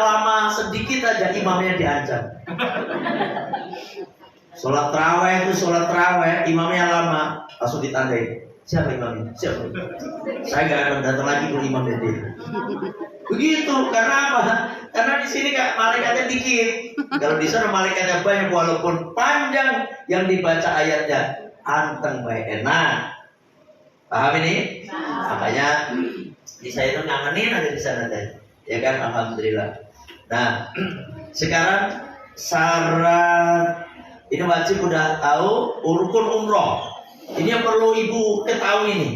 lama sedikit aja imamnya diancam. Sholat terawih, imamnya lama, langsung ditandai. Siapa imamnya? Siapa? Saya gak akan datang lagi ke imam dia. Begitu, karena apa? Karena di sini kak malaikatnya dikit. Kalau di sana malaikatnya banyak, walaupun panjang yang dibaca ayatnya, anteng baik enak. Paham ini? Makanya di saya itu ngangenin ada di sana tadi. Ya kan, alhamdulillah. Nah, sekarang syarat ini wajib udah tahu rukun umroh. Ini yang perlu ibu ketahui ini.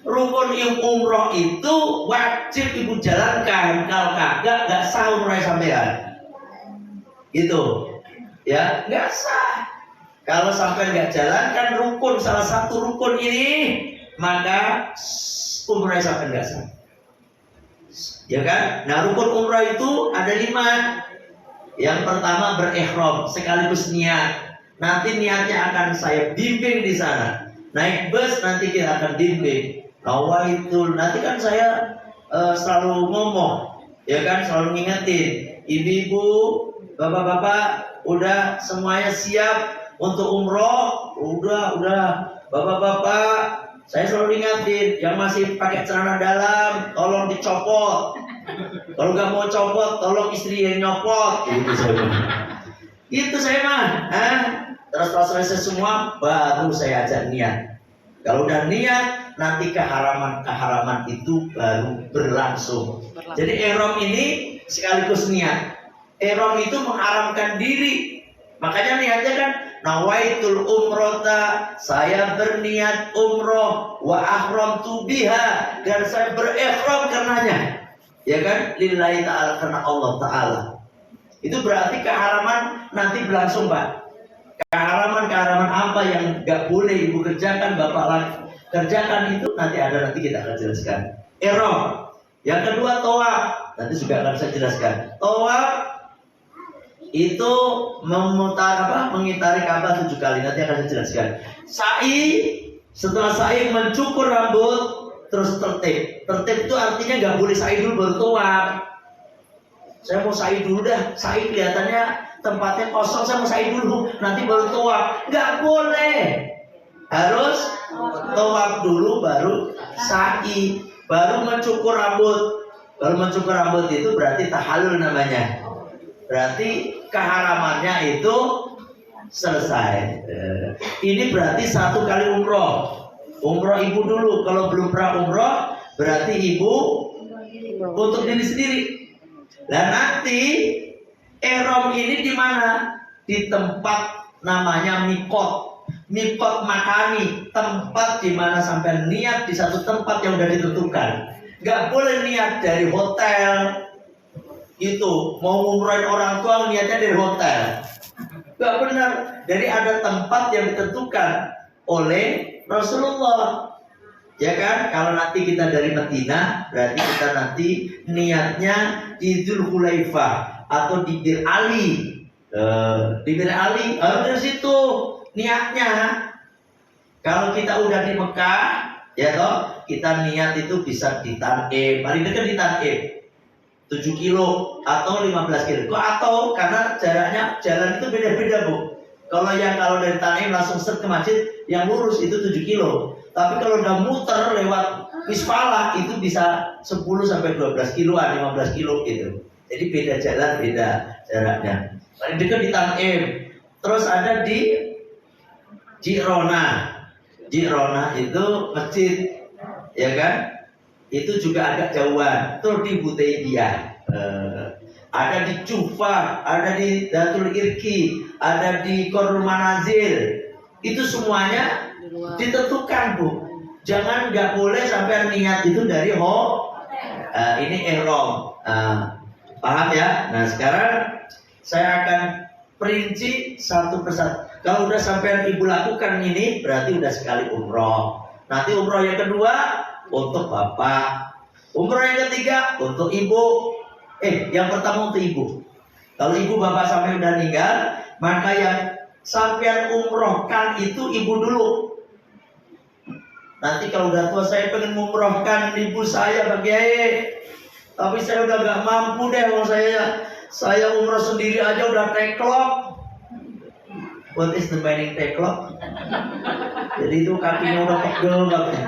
Rukun umroh itu wajib ibu jalankan. Kalau kagak nggak sah umroh sampean. Gitu, ya nggak sah. Kalau sampai nggak jalankan rukun salah satu rukun ini, maka umroh sampean nggak sah. Ya kan? Nah rukun umroh itu ada 5. Yang pertama berikhram sekaligus niat. Nanti niatnya akan saya bimbing di sana. Naik bus nanti kita akan bimbing. Nawaitul, nanti kan saya selalu ngomong, ya kan, selalu ngingetin. Ibu-ibu, bapak-bapak, udah semuanya siap untuk umroh? Udah. Bapak-bapak, saya selalu ingatin, yang masih pakai celana dalam, tolong dicopot. Kalau nggak mau copot, tolong istri yang nyopot. Itu saya mah. Terus kalau selesai semua, baru saya ajak niat. Kalau udah niat, nanti keharaman itu baru berlangsung. Jadi ihram ini sekaligus niat. Ihram itu mengharamkan diri. Makanya niatnya kan nawaitul umrota, saya berniat umroh, wa ahramtu biha, dan saya berihram karenanya. Ya kan? Lillahi ta'ala, karena Allah Ta'ala. Itu berarti keharaman nanti berlangsung Pak. Keharaman apa yang gak boleh ibu kerjakan, bapak kerjakan itu nanti kita akan jelaskan. Ihram. Yang kedua tawaf. Nanti juga akan saya jelaskan. Tawaf itu mengitari Ka'bah 7 kali. Nanti akan saya jelaskan. Sa'i, setelah sa'i mencukur rambut, terus tertib. Tertib itu artinya nggak boleh sa'i dulu baru tawaf. Saya mau sa'i dulu dah. Sa'i kelihatannya tempatnya kosong, saya mau sa'i dulu, nanti baru tawaf. Nggak boleh. Harus tawaf dulu baru sa'i, baru mencukur rambut. Baru mencukur rambut itu berarti tahallul namanya. Berarti keharamannya itu selesai. Ini berarti 1 kali umroh. Umroh ibu dulu. Kalau belum pernah umroh, berarti ibu untuk diri sendiri. Dan nanti ihram ini di mana? Di tempat namanya mikot. Mikot makani, tempat di mana sampai niat di satu tempat yang sudah ditentukan. Gak boleh niat dari hotel. Itu mau umrohin orang tua niatnya dari hotel. Gak benar. Jadi ada tempat yang ditentukan oleh Rasulullah. Ya kan? Kalau nanti kita dari Madinah, berarti kita nanti niatnya di Dzulhulaifah atau di Bir Ali. Di Bir Ali, dari situ niatnya. Kalau kita udah di Mekah, ya toh, kita niat itu bisa di Taif, paling dekat di Taif. 7 kilo atau 15 kilo. Atau karena jaraknya jalan itu beda-beda, Bu. Kalau dari Taif langsung set ke masjid, yang lurus itu 7 kilo. Tapi kalau udah muter lewat Misfalah itu bisa 10 sampai 12 kiloan, 15 kilo gitu. Jadi beda jalan, beda jaraknya. Paling dekat di Taif. Terus ada di Jirona. Jirona itu masjid, ya kan? Itu juga agak jauhan. Terus di Hudaybiyah. Ada di Jufa, ada di Datul Irki, ada di Korul Manazil. Itu semuanya ditentukan, Bu. Jangan, nggak boleh sampai niat itu dari ini ihram. Paham ya? Nah, sekarang saya akan perinci satu persatu. Kalau udah sampai ibu lakukan ini, berarti udah sekali umroh. Nanti umroh yang kedua untuk bapak, umroh yang ketiga untuk ibu. Yang pertama untuk ibu. Kalau ibu bapak sampai udah meninggal, maka yang sampai umrohkan itu ibu dulu. Nanti kalau udah tua saya pengen umrohkan ibu saya Pak Kiai, tapi saya udah gak mampu deh, kalau saya umroh sendiri aja udah teklok. What is the meaning teklok? Jadi itu kakinya udah pegel banget.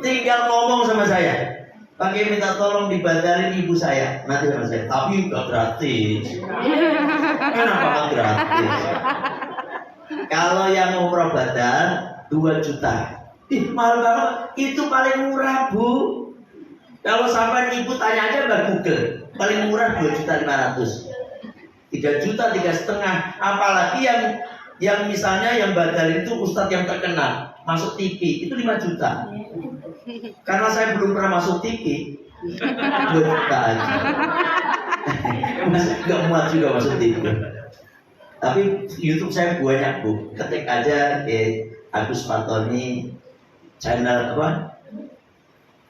Tinggal ngomong sama saya, Pak Kiai minta tolong dibadalin ibu saya. Nanti sama saya, tapi gak gratis. Kenapa gak gratis? Kalau yang umroh badal 2 juta. Mahal banget. Itu paling murah, Bu. Kalau sampai ibu tanya aja Mbak Google, paling murah 2.500.000. 3 juta, 3,5. Apalagi yang misalnya yang badal itu ustadz yang terkenal, masuk TV, itu 5 juta. Karena saya belum pernah masuk TV, 2 juta aja. Gak muat juga masuk TV. Tapi YouTube saya banyak, Bu. Ketik aja Agus Fatoni channel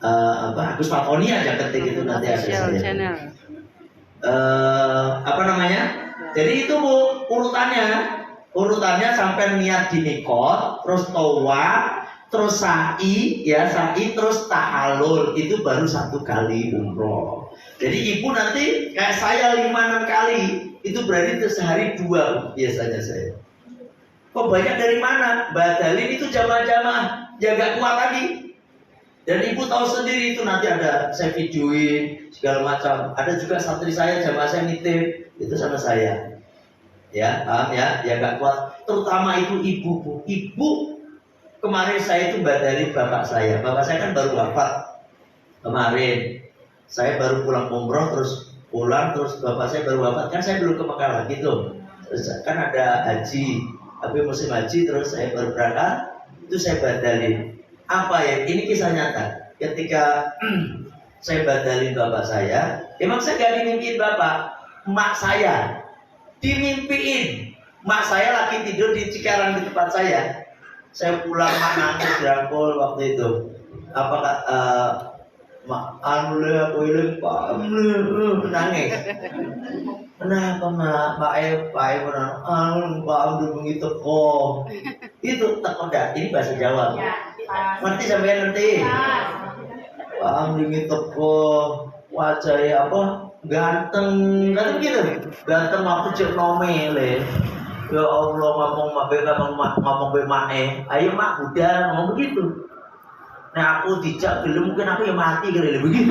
Agus Fatoni aja, ketik itu nanti ada saya. Channel. Jadi itu, Bu, urutannya sampai niat di mikot, terus tawaf, terus sa'i, terus tahallul. Itu baru 1 kali umroh. Jadi ibu nanti kayak saya 5-6 kali. Itu berarti sehari 2 biasanya saya. Kok banyak dari mana? Badalin itu jamaah-jamaah, jaga kuat lagi. Dan ibu tahu sendiri itu nanti ada saya videoin segala macam. Ada juga santri saya, jamaah saya nitip itu sama saya. Ya, paham ya? Ya gak kuat. Terutama itu ibu, Bu. Ibu kemarin saya itu badalin bapak saya. Bapak saya kan baru wafat kemarin. Saya baru pulang umroh, terus bapak saya baru wafat. Kan saya belum ke Mekah lagi tuh. Terus kan ada haji. Tapi musim haji, terus saya baru berangkat, itu saya badalin. Apa ya? Ini kisah nyata. Ketika saya badalin bapak saya, emang saya gak dimimpiin bapak, emak saya dimimpiin. Emak saya lagi tidur di Cikarang di tempat saya pulang, mak nangis dirangkul waktu itu. Mak anu le aku le paham nangis. Kenapa mak? Pak E anu paham dulu begitu kok. Itu teko dah. Ini bahasa Jawa. Ngerti sampean ngerti? Paham dulu teko wajahnya apa? Ganteng kan gitu. Ganteng aku cek nomele. Ya Allah ngomong be mae. Ayo mak udah ngomong begitu. Nah aku dijak belum mungkin aku yang mati kali begitu.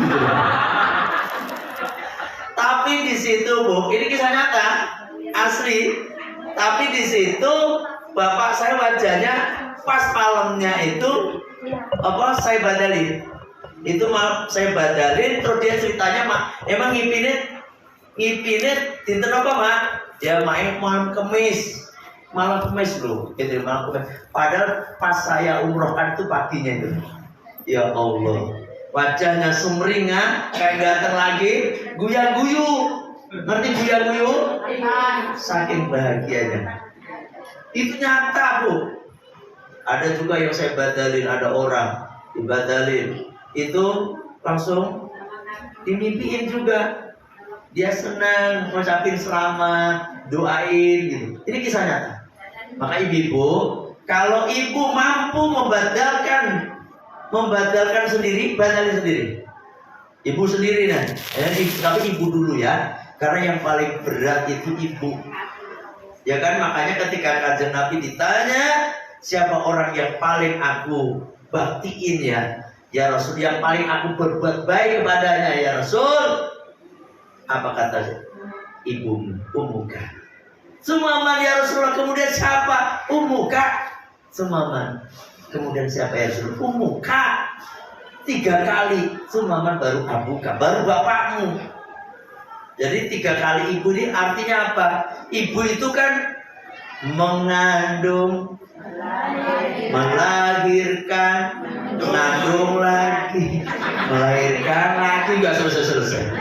Tapi di situ Bu, ini kisah nyata asli. Tapi di situ bapak saya wajahnya pas malamnya itu apa saya badalin. Itu saya badalin terus dia ceritanya mak emang ngipinit dinten apa mak? Ya main malam kemis loh, gitu malam kemis. Padahal pas saya umrohkan itu paginya itu. Ya Allah, wajahnya sumringah, kayak ganteng lagi, guya-guyu. Ngerti guya-guyu? Saking bahagianya. Itu nyata Bu. Ada juga yang saya badalin, ada orang dibadalin. Itu langsung dimimpiin juga. Dia senang, ngucapin selamat, doain gitu. Ini kisah nyata. Maka ibu, kalau ibu mampu membadalkan sendiri, badalin sendiri. Ibu sendiri nah. Tapi ibu dulu ya. Karena yang paling berat itu ibu. Ya kan makanya ketika Kanjeng Nabi ditanya siapa orang yang paling aku baktiin ya Rasul, yang paling aku berbuat baik kepadanya ya Rasul. Apa kata ibumu? Ummuka. Sumaman ya Rasulullah. Kemudian siapa? Ummuka. Sumaman. Kemudian siapa ya Rasul? Ummuka. 3 kali. Sumaman baru abuka, baru bapakmu. Jadi 3 kali ibu ini artinya apa? Ibu itu kan mengandung, melahirkan, mengandung lagi, melahirkan lagi, nggak selesai.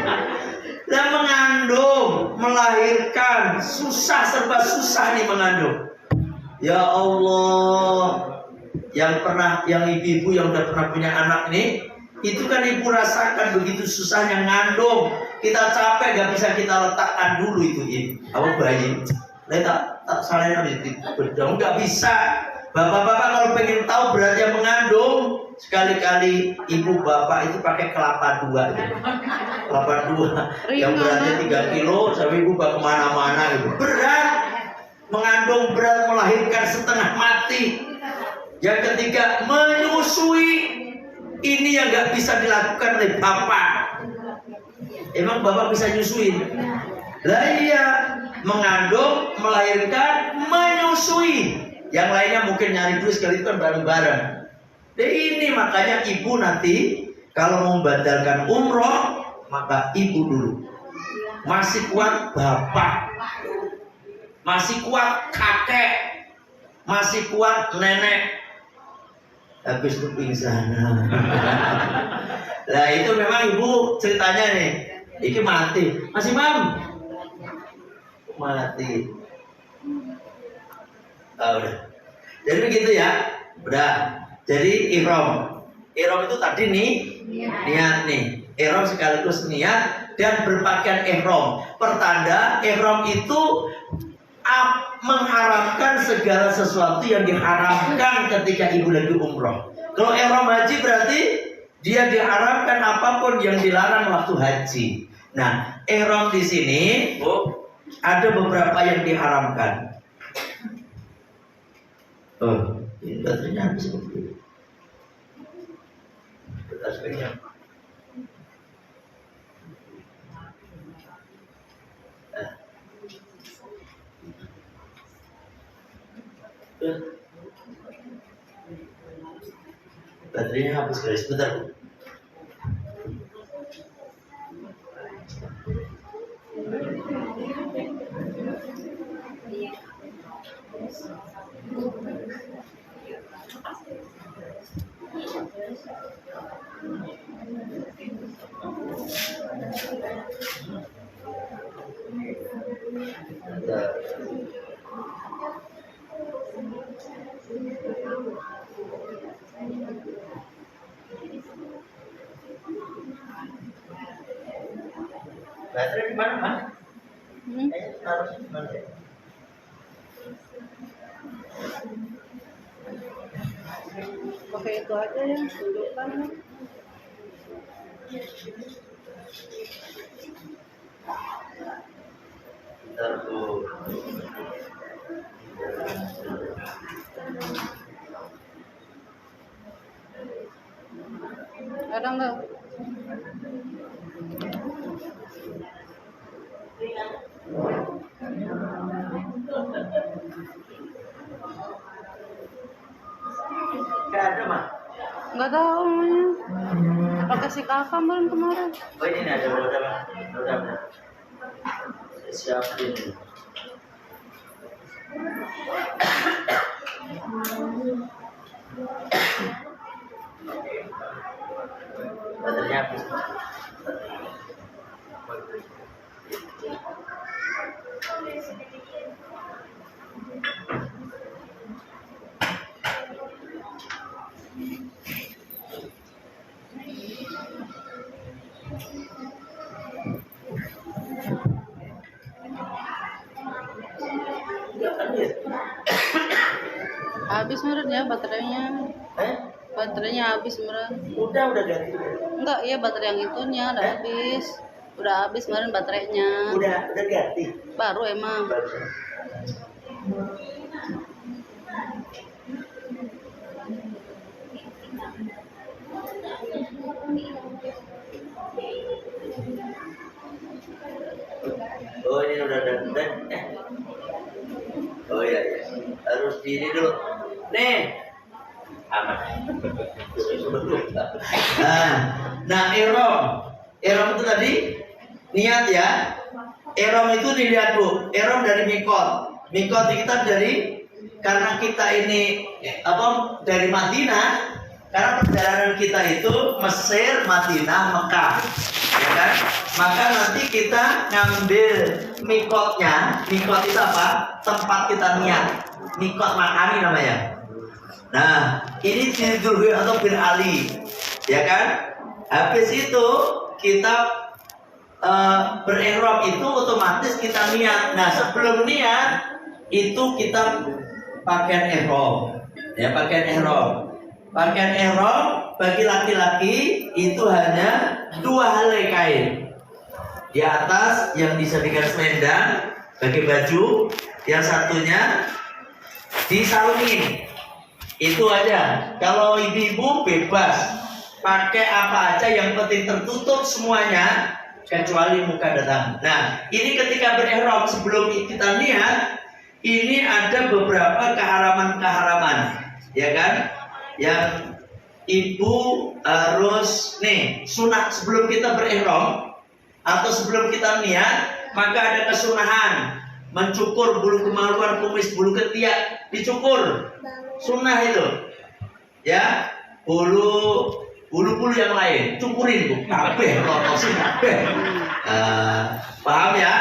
Dan mengandung, melahirkan, susah, serba susah nih mengandung. Ya Allah, yang ibu-ibu yang udah pernah punya anak nih, itu kan ibu rasakan begitu susahnya ngandung. Kita capek, gak bisa kita letakkan dulu itu apa bayi. Tak salah di bedong, gak bisa. Bapak-bapak kalau pengen tahu beratnya mengandung, sekali-kali ibu bapak itu pakai kelapa 2 gitu. Kelapa 2 yang beratnya 3 kilo, sampai ibu bawa kemana-mana gitu. Berat, mengandung berat, melahirkan setengah mati. Yang ketiga, menyusui. Ini yang gak bisa dilakukan oleh bapak. Emang bapak bisa nyusuin? Lah iya, mengandung, melahirkan, menyusui. Yang lainnya mungkin nyari duit sekali itu kan bareng-bareng. Dan ini makanya ibu nanti kalau mau membadalkan umroh, maka ibu dulu. Masih kuat bapak, masih kuat kakek, masih kuat nenek. Habis itu pingsan. Lah itu memang ibu ceritanya nih. Iki mati. Masih mam? Mati. Udah. Jadi begitu ya. Udah. Jadi ihram. Ihram itu tadi nih niat nih. Ihram sekaligus niat dan berpakaian ihram. Pertanda ihram itu mengharamkan segala sesuatu yang diharamkan ketika ibu lagi umroh. Kalau ihram haji berarti dia diharamkan apapun yang dilarang waktu haji. Nah, ihram di sini ada beberapa yang diharamkan. Oh, ini baterainya habis seperti itu. Baterainya. Baterainya habis guys, sebentar Bu. Baterai di mana, Mas? Hmm? Taruh di mana ya? Pakai itu aja ya, tunjukkan. Taruh. Ada nggak? Nggak ada, Mas. Nggak tahu namanya. Pakai si kakak belum kemarin. Oh ini nih, ada udah, Mas. Udah. Siapin. Baterainya habis. Nggak kan ya? Habis meren ya baterainya. Eh? Baterainya habis meren. Udah ganti. Enggak, iya baterai yang itunya udah habis. Udah habis kemarin baterainya. Udah ganti. Baru emang. Oh ini udah oh iya. Harus di ini dulu. Nih. Aman. Nah, Erom itu tadi niat ya. Erom itu dilihat Bu. Erom dari mikot. Mikot kita dari, karena kita ini dari Madinah. Karena perjalanan kita itu Mesir, Madinah, Mekah, ya kan? Maka nanti kita ngambil mikotnya. Mikot itu apa? Tempat kita niat. Mikot makami namanya. Nah, ini di Dzulhijjah atau bin Ali, ya kan? Habis itu kita berihram itu otomatis kita niat. Nah, sebelum niat itu kita pakaian ihram, ya pakaian ihram. Pakaian ihram bagi laki-laki itu hanya 2 helai kain. Di atas yang bisa digaris selendang bagi baju, yang satunya disalungin. Itu aja. Kalau ibu-ibu bebas pakai apa aja, yang penting tertutup semuanya kecuali muka datang. Nah, ini ketika berihram sebelum kita niat, ini ada beberapa keharaman-keharaman, ya kan? Yang ibu harus sunat sebelum kita berihram atau sebelum kita niat, maka ada kesunahan mencukur bulu kemaluan, kumis, bulu ketiak dicukur, sunnah itu, ya. Bulu yang lain cukurin Bu, kabeh lotosin kabeh. Paham ya?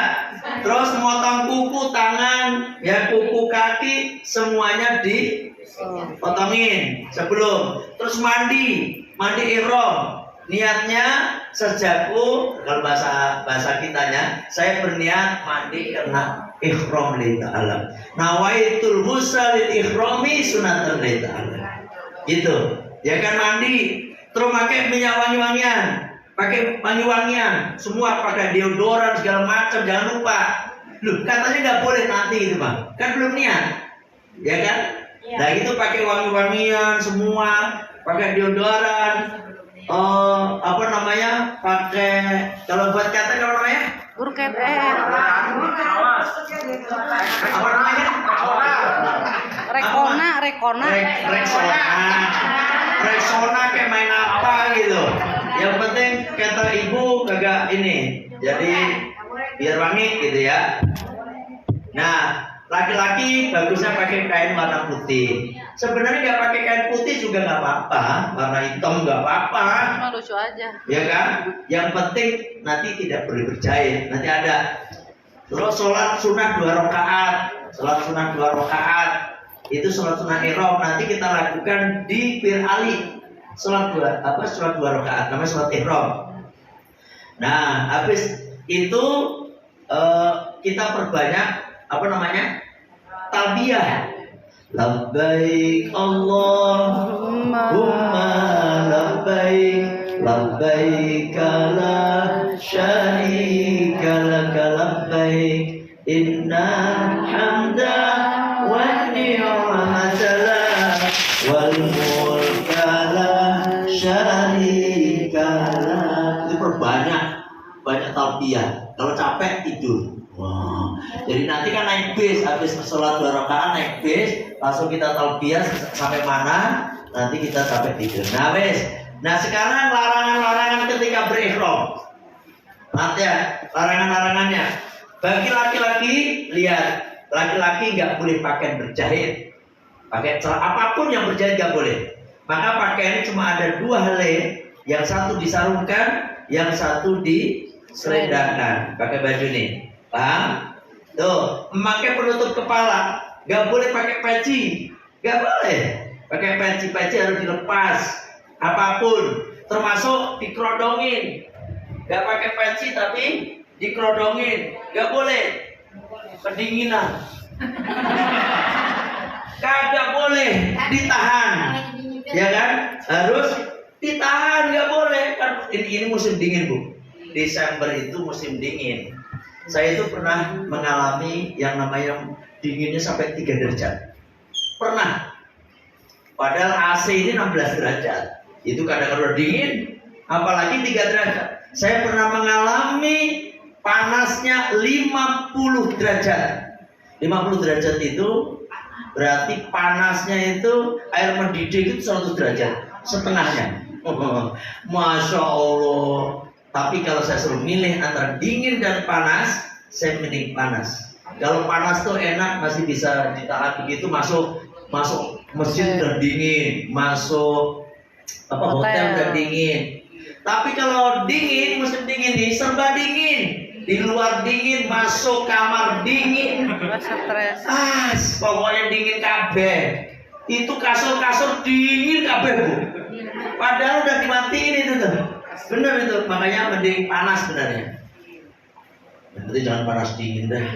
Terus motong kuku tangan, ya kuku kaki semuanya dipotongin sebelum. Terus mandi ihram. Niatnya sejaku, kalau bahasa kitanya, saya berniat mandi karena ihram lillahi ta'ala. Nawaitul ghusl lil ihrami sunatan lillahi ta'ala. Gitu. Ya kan mandi, terus pakai minyak wangi-wangian, semua pakai deodoran segala macam, jangan lupa. Loh, katanya nggak boleh nanti gitu Bang. Kan belum niat. Ya kan? Ya. Nah, itu pakai wangi-wangian semua, pakai deodoran. Pakai, kalau buat kata kalau namanya Burket apa namanya? Rexona kayak main apa gitu. Yang penting kata ibu kagak ini. Jadi biar wangi gitu ya. Nah, laki-laki bagusnya pakai kain warna putih. Sebenarnya nggak pakai kain putih juga nggak apa-apa, warna hitam nggak apa-apa. Cuma lucu aja. Ya kan? Yang penting nanti tidak boleh berjahit. Nanti ada. Terus sholat sunnah 2 rakaat. Itu sholat sunnah ihram. Nanti kita lakukan di Bir Ali. Sholat 2 rakaat. Namanya sholat ihram. Nah, habis itu kita perbanyak apa namanya talbiyah. Labbaik Allahumma labbaik labbaik la syarika lak labbaik innal hamda wan ni'mata lak wal mulka la syarika lak. Itu perbanyak talbiyah. Kalau capek tidur. Wow. Jadi nanti kan naik bis, habis sholat 2 rakaat naik bis, langsung kita talbiyah sampai mana, nanti kita sampai tidur. Nah wes. Nah sekarang larangan-larangan ketika berihram. Nanti ya, larangan-larangannya. Bagi laki-laki, lihat, laki-laki nggak boleh pakaian berjahit, pakai apapun yang berjahit nggak boleh. Maka pakaiannya cuma ada 2 helai, yang satu disarungkan, yang satu diselendangkan. Pakai baju nih. Paham? Tuh, memakai penutup kepala, nggak boleh pakai peci, nggak boleh. Pakai peci harus dilepas, apapun, termasuk dikerodongin. Nggak pakai peci tapi dikerodongin, nggak boleh. Kedinginan, kagak boleh ditahan, ya kan? Harus ditahan, nggak boleh. Kan ini musim dingin bu. Desember itu musim dingin. Saya itu pernah mengalami yang namanya dinginnya sampai 3 derajat. Pernah. Padahal AC ini 16 derajat. Itu kadang-kadang dingin, apalagi 3 derajat. Saya pernah mengalami panasnya 50 derajat. 50 derajat itu berarti panasnya itu air mendidih itu 100 derajat. Setengahnya. Masya Allah. Tapi kalau saya suruh milih antara dingin dan panas, saya mending panas. Kalau panas tuh enak, masih bisa ditahan begitu, masuk masjid udah dingin, masuk hotel udah dingin. Tapi kalau dingin, musim dingin nih, serba dingin. Di luar dingin, masuk kamar dingin. Pokoknya dingin kabeh. Itu kasur-kasur dingin kabeh bu. Padahal udah dimatiin itu tuh. Benar itu, makanya mending panas sebenarnya. Nanti jangan panas dingin deh.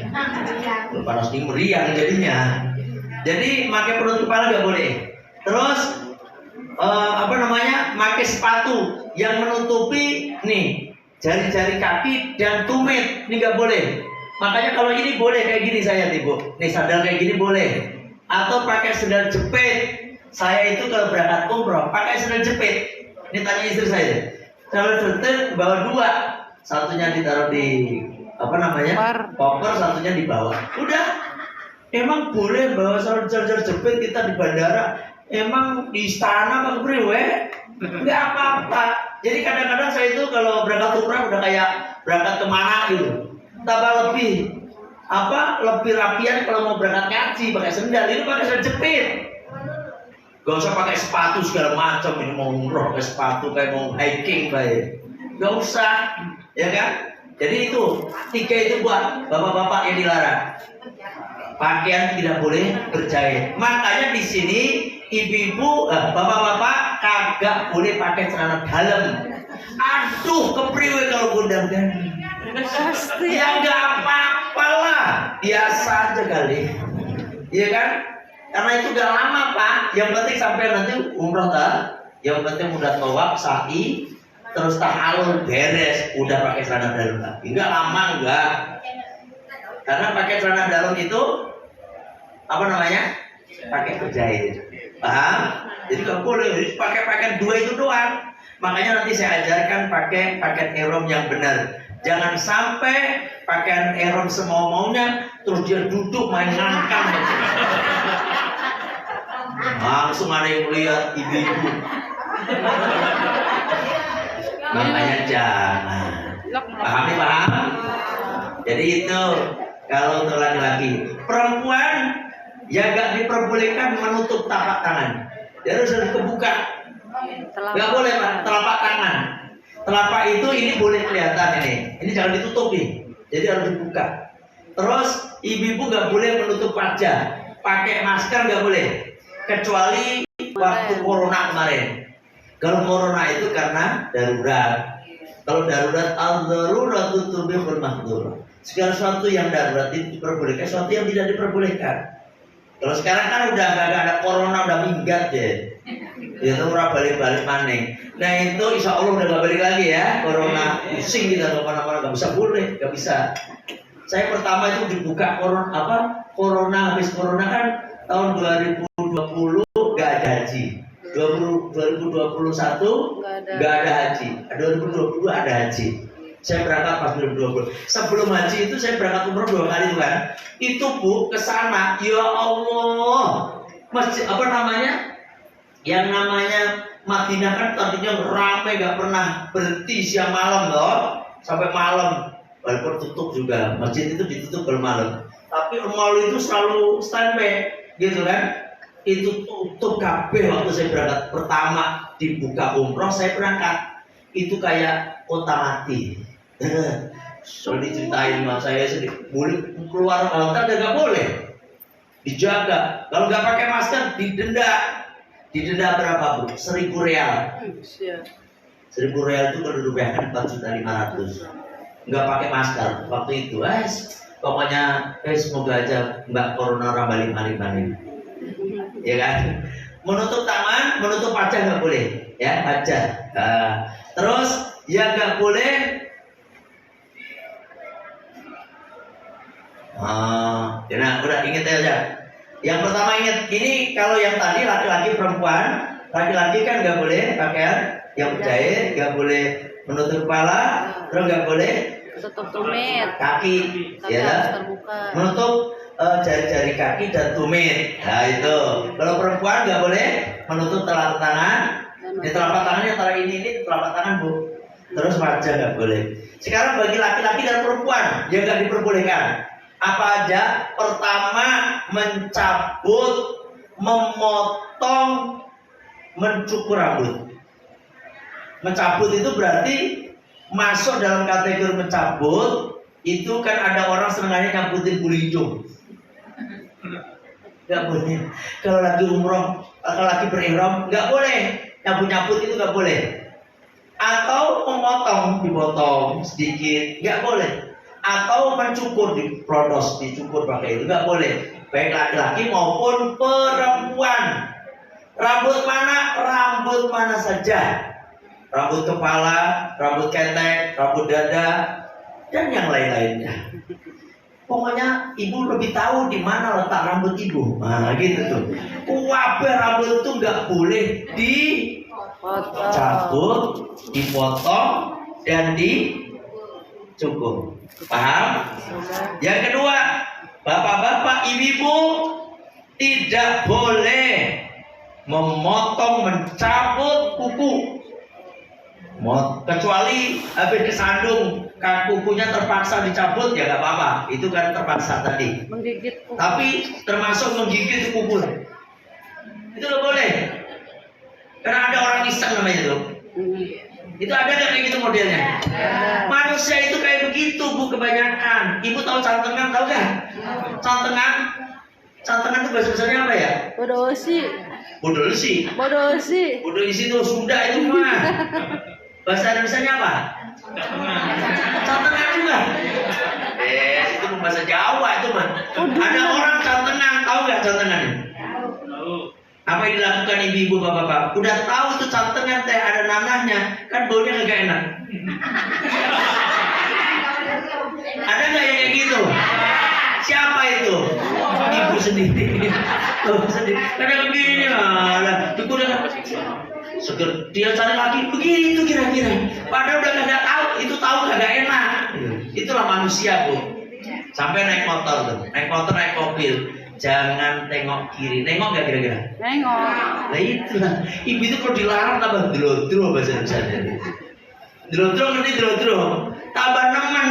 Kalau panas dingin meriang jadinya. Jadi pakai penutup kepala nggak boleh. Terus pakai sepatu yang menutupi nih jari-jari kaki dan tumit, ini nggak boleh. Makanya kalau ini boleh kayak gini saya tibu. Nih sandal kayak gini boleh. Atau pakai sandal jepit. Saya itu kalau berangkat umroh pakai sandal jepit. Ini tanya istri saya. Kalau jepit bawa 2, satunya ditaruh di koper, satunya di bawah. Udah, emang boleh bawa sandal jepit kita di bandara. Emang di istana bang Priwe, nggak apa-apa. Jadi kadang-kadang saya itu kalau berangkat umrah udah kayak berangkat kemana gitu. Tambah lebih rapian kalau mau berangkat ngaji pakai sandal, ini pakai sandal jepit. Gak usah pakai sepatu segala macam, ini mau umroh pakai sepatu kayak mau hiking baik. Gak usah, ya kan? Jadi itu 3 itu buat bapak-bapak yang dilarang. Pakaian tidak boleh berjahit. Makanya di sini ibu-ibu, bapak-bapak kagak boleh pakai celana dalam. Aduh, kepriwe kalau gondang gandeng. Ya nggak apa-apa lah, biasa aja kali. Iya kan? Karena itu udah lama pak. Yang penting sampai nanti umroh tak. Yang penting udah tawaf, sa'i, terus tahalul beres, udah pakai celana dalam lagi. Enggak lama enggak. Karena pakai celana dalam itu pakai berjahit. Paham? Jadi nggak boleh pakai pakaian 2 itu doang. Makanya nanti saya ajarkan pakai pakaian ihram yang benar. Jangan sampai pakaian ihram semau-maunya terus dia duduk main ngangkang. Langsung ada yang melihat ibu-ibu. Makanya jangan. Paham? Jadi itu kalau untuk laki-laki. Perempuan ya gak diperbolehkan menutup telapak tangan. Dia harus kebuka. Gak boleh pak, telapak tangan. Telapak itu ini boleh kelihatan ini. Ini jangan ditutup nih. Jadi harus dibuka. Terus ibu-ibu gak boleh menutup wajah. Pakai masker gak boleh. Kecuali waktu corona kemarin. Kalau corona itu karena darurat. Kalau darurat, al-darurat tubihul mahdzur. Segala sesuatu yang darurat itu diperbolehkan, sesuatu yang tidak diperbolehkan. Kalau sekarang kan udah gak ada corona, udah minggat deh. Itu ora balik-balik maning. Nah itu insya Allah udah gak balik lagi ya. Corona pusing kita kemana-mana, gak bisa boleh, gak bisa. Saya pertama itu dibuka corona habis corona kan tahun 2020 gak ada haji. 2021 gak ada haji. 2022 ada haji. Saya berangkat pas 2020. Sebelum haji itu saya berangkat umroh 2 kali tuh kan. Itu Bu kesana, ya Allah, masjid apa namanya? Yang namanya Madinah kan tadinya ramai, gak pernah berhenti siang malam loh, sampai malam. Walaupun tutup juga, masjid itu ditutup malam. Tapi mall itu selalu standby, gitu kan? Itu tutup kabeh waktu saya berangkat pertama dibuka umroh saya berangkat. Itu kayak kota mati. Kalau diceritain sama saya sedih, boleh keluar hotel nggak boleh, dijaga. Kalau nggak pakai masker didenda berapa Bu? 1.000 real. 1.000 real itu kalau dirupiahkan 4.500.000. Nggak pakai masker waktu itu. Pokoknya semoga aja Mbak Corona orang balik. Ya kan? Menutup tangan, menutup wajah nggak boleh, ya wajah. Terus yang nggak boleh. Nah, udah inget aja. Yang pertama inget, ini kalau yang tadi laki-laki perempuan, laki-laki kan nggak boleh pakaian yang berjahit, nggak boleh menutup kepala, terus nggak boleh tutup tumit, kaki, ya, terbuka. menutup jari-jari kaki dan tumit. Nah itu. Kalau perempuan nggak boleh menutup telapak tangan. Di telapak tangannya antara ini telapak tangan Bu. Terus wajah nggak boleh. Sekarang bagi laki-laki dan perempuan yang nggak diperbolehkan. Apa aja? Pertama, mencabut, memotong, mencukur rambut. Mencabut itu berarti masuk dalam kategori mencabut. Itu kan ada orang senangnya nyambutin bulu hijau. Gak boleh. Kalau lagi umroh, kalau lagi berihram, gak boleh. Nyabut-nyabut itu gak boleh. Atau memotong, dipotong sedikit, gak boleh. Atau mencukur, diprodos, dicukur pakai itu, gak boleh. Baik laki-laki maupun perempuan. Rambut mana saja. Rambut kepala, rambut ketek, rambut dada, dan yang lain-lainnya. Pokoknya ibu lebih tahu di mana letak rambut ibu. Nah gitu tuh. Kabeh rambut itu nggak boleh dicabut, dipotong, dan dicukur. Paham? Yang kedua, bapak-bapak, ibu-ibu tidak boleh memotong, mencabut kuku. Kecuali habis kesandung kukunya terpaksa dicabut ya nggak apa-apa, itu kan terpaksa tadi. Menggigit kuku. Tapi termasuk menggigit kuku itu nggak boleh, karena ada orang iseng namanya itu. Itu ada nggak kayak gitu modelnya? Manusia itu kayak begitu Bu kebanyakan. Ibu tahu cantengan, tahu nggak? Cantengan itu bahasa besarnya apa ya? Bodosi itu Sunda itu mah. Bahasa Indonesianya apa? Cantengan juga. Itu bahasa Jawa itu mah. Ada orang cantengan, tahu nggak cantengan? Apa yang dilakukan ibu-ibu bapak-bapak? Udah tahu itu cantengan teh ada nanahnya, kan baunya kagak enak. Ada nggak yang kayak gitu? Siapa itu? Ibu sendiri. Karena begini lah, itu udah seger. Dia cari lagi begitu kira-kira. Padahal udah kagak tahu, itu tahu kagak enak. Itulah manusia Bu. Sampai naik motor tuh, naik mobil, jangan tengok kiri. Nengok nggak kira-kira? Nengok. Nah itulah. Ibu itu kalau dilarang tambah drodro bahasa Indonesia. Drodro ngerti drodro? Tambah nemen.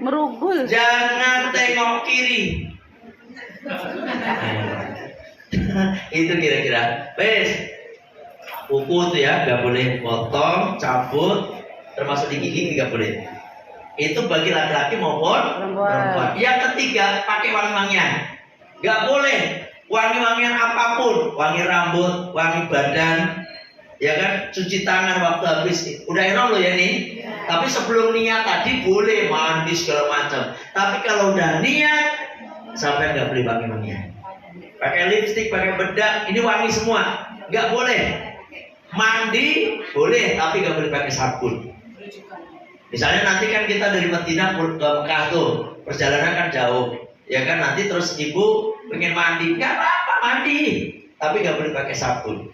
Merugul. Jangan tengok kiri. Itu kira-kira. Kuku itu ya nggak boleh potong, cabut, termasuk digigit nggak boleh. Itu bagi laki-laki maupun perempuan. Yang ketiga, pakai wangi-wangian. Nggak boleh wangi-wangian apapun, wangi rambut, wangi badan, ya kan, cuci tangan waktu habis, udah ihram loh ya nih. Tapi sebelum niat tadi boleh mandi segala macam. Tapi kalau udah niat, sampai nggak boleh wangi-wangian. Pakai lipstik, pakai bedak, ini wangi semua, nggak boleh. Mandi boleh, tapi nggak boleh pakai sabun. Misalnya nanti kan kita dari Madinah ke Mekah tuh, perjalanan kan jauh, ya kan, nanti terus ibu pengen mandi, nggak apa-apa mandi, tapi nggak boleh pakai sabun.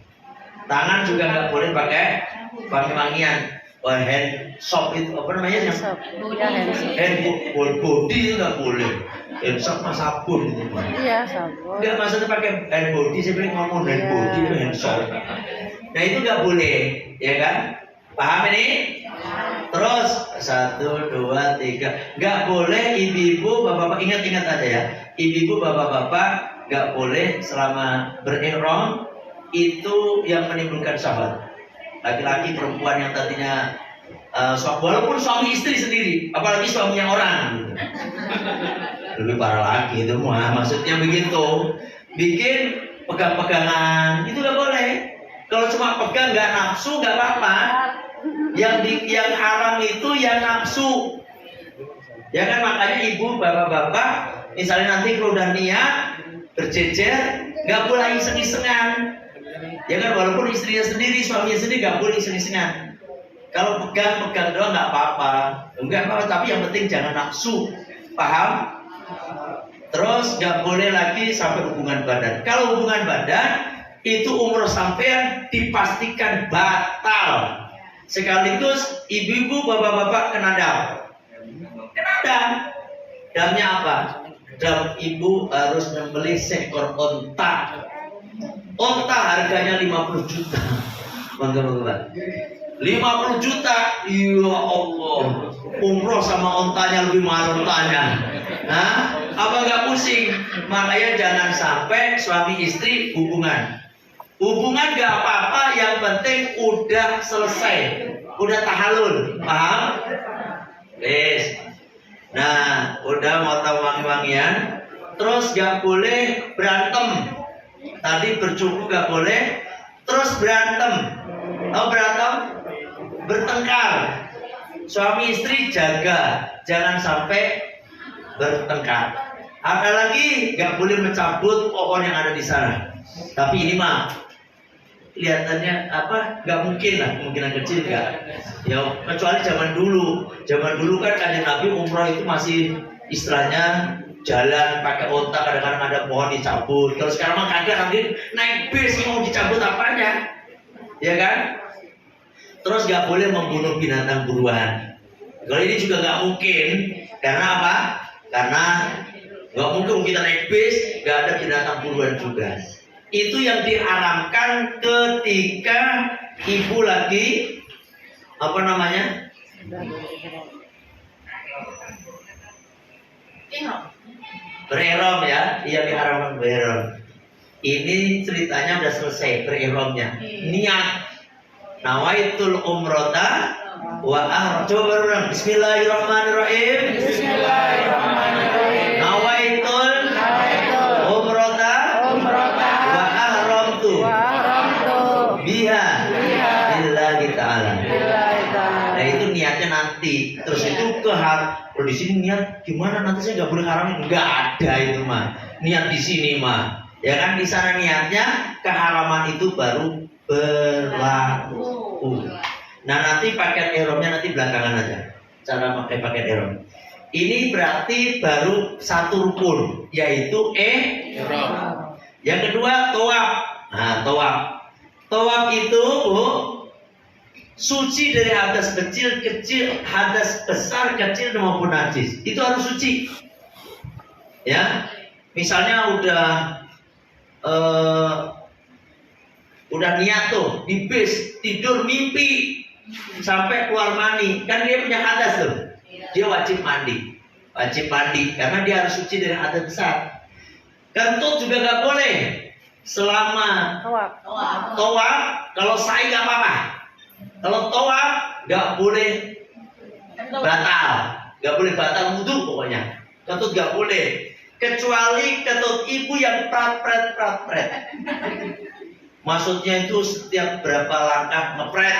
Tangan juga nggak boleh pakai wangi-wangian. Hand soap itu apa namanya? Hand body itu nggak boleh. Hand soap sama sabun itu. Iya, sabun. Nggak, maksudnya pakai hand body, saya bilang ngomong hand body itu hand soap. Nah itu nggak boleh, ya kan? Paham ini? Terus 1, 2, 3. Nggak boleh ibu-ibu, bapak-bapak, ingat-ingat aja ya. Ibu-ibu, bapak-bapak nggak boleh selama berihram itu yang menimbulkan syahwat. Laki-laki, perempuan yang tadinya walaupun suami istri sendiri, apalagi suaminya orang, lebih parah lagi itu mah. Maksudnya begitu, bikin pegang-pegangan itu nggak boleh. Kalau cuma pegang nggak nafsu nggak apa-apa. Yang haram itu yang nafsu. Ya kan, makanya ibu, bapak-bapak, misalnya nanti kalau udah niat berjejer, nggak boleh iseng-isengan. Ya kan, walaupun istrinya sendiri, suaminya sendiri, nggak boleh iseng-isengan. Kalau pegang doang nggak apa-apa, enggak apa-apa, tapi yang penting jangan nafsu, paham? Terus nggak boleh lagi sampai hubungan badan. Kalau hubungan badan itu umur sampean dipastikan batal. Sekaligus ibu-ibu, bapak-bapak kena dam. Kena dam. Damnya apa? Dam ibu harus membeli seekor onta. Onta harganya 50 juta. Bangga. 50 juta. Ya Allah. Umroh sama ontanya lebih mahal ontanya. Nah, apa nggak pusing? Makanya jangan sampai suami istri hubungan. Hubungan gak apa-apa, yang penting udah selesai, udah tahalul, paham? Yes. Nah, udah mau tahu wangi-wangian, terus gak boleh berantem. Tadi bercukup gak boleh, terus berantem. Tahu berantem? Bertengkar. Suami istri jaga, jangan sampai bertengkar. Apalagi gak boleh mencabut pohon yang ada di sana. Tapi ini mah kelihatannya apa, nggak mungkin lah, kemungkinan kecil nggak ya, kecuali zaman dulu kan Kanjeng Nabi umroh itu masih istilahnya jalan pakai onta, kadang-kadang ada pohon dicabut. Kalau sekarang mah kagak, nanti naik bis mau dicabut apanya, ya kan? Terus nggak boleh membunuh binatang buruan. Kalau ini juga nggak mungkin, karena apa? Karena nggak mungkin kita naik bis nggak ada binatang buruan juga. Itu yang diharamkan ketika ibu lagi apa namanya? Berihram ya, iya diharamkan berihram. Ini ceritanya udah selesai berihramnya. Niat nawaitul umrata wa coba berulang. Bismillahirrahmanirrahim. Bismillahirrahmanirrahim. Nawaitul umrata biha lillahi ta'ala. Nah itu niatnya nanti. Terus itu kalau di sini niat gimana, nanti saya nggak boleh haramin, nggak ada itu mah. Niat di sini mah, ya kan, di sana niatnya keharaman itu baru berlaku. Nah nanti paket ihramnya nanti belakangan aja. Cara pakai paket ihram. Ini berarti baru satu rukun, yaitu ihram. Yang kedua tawaf. Nah tawaf itu suci dari hadas kecil, hadas besar, kecil maupun najis. Itu harus suci. Ya, misalnya udah niat tuh di bis, tidur mimpi sampai keluar mani, kan dia punya hadas tuh. Dia wajib mandi karena dia harus suci dari hadas besar. Kentut juga nggak boleh selama tawaf. Kalau sa'i nggak apa-apa. Kalau tawaf nggak boleh batal wudhu pokoknya. Kentut nggak boleh, kecuali kentut ibu yang prat-pret. Maksudnya itu setiap berapa langkah ngepret.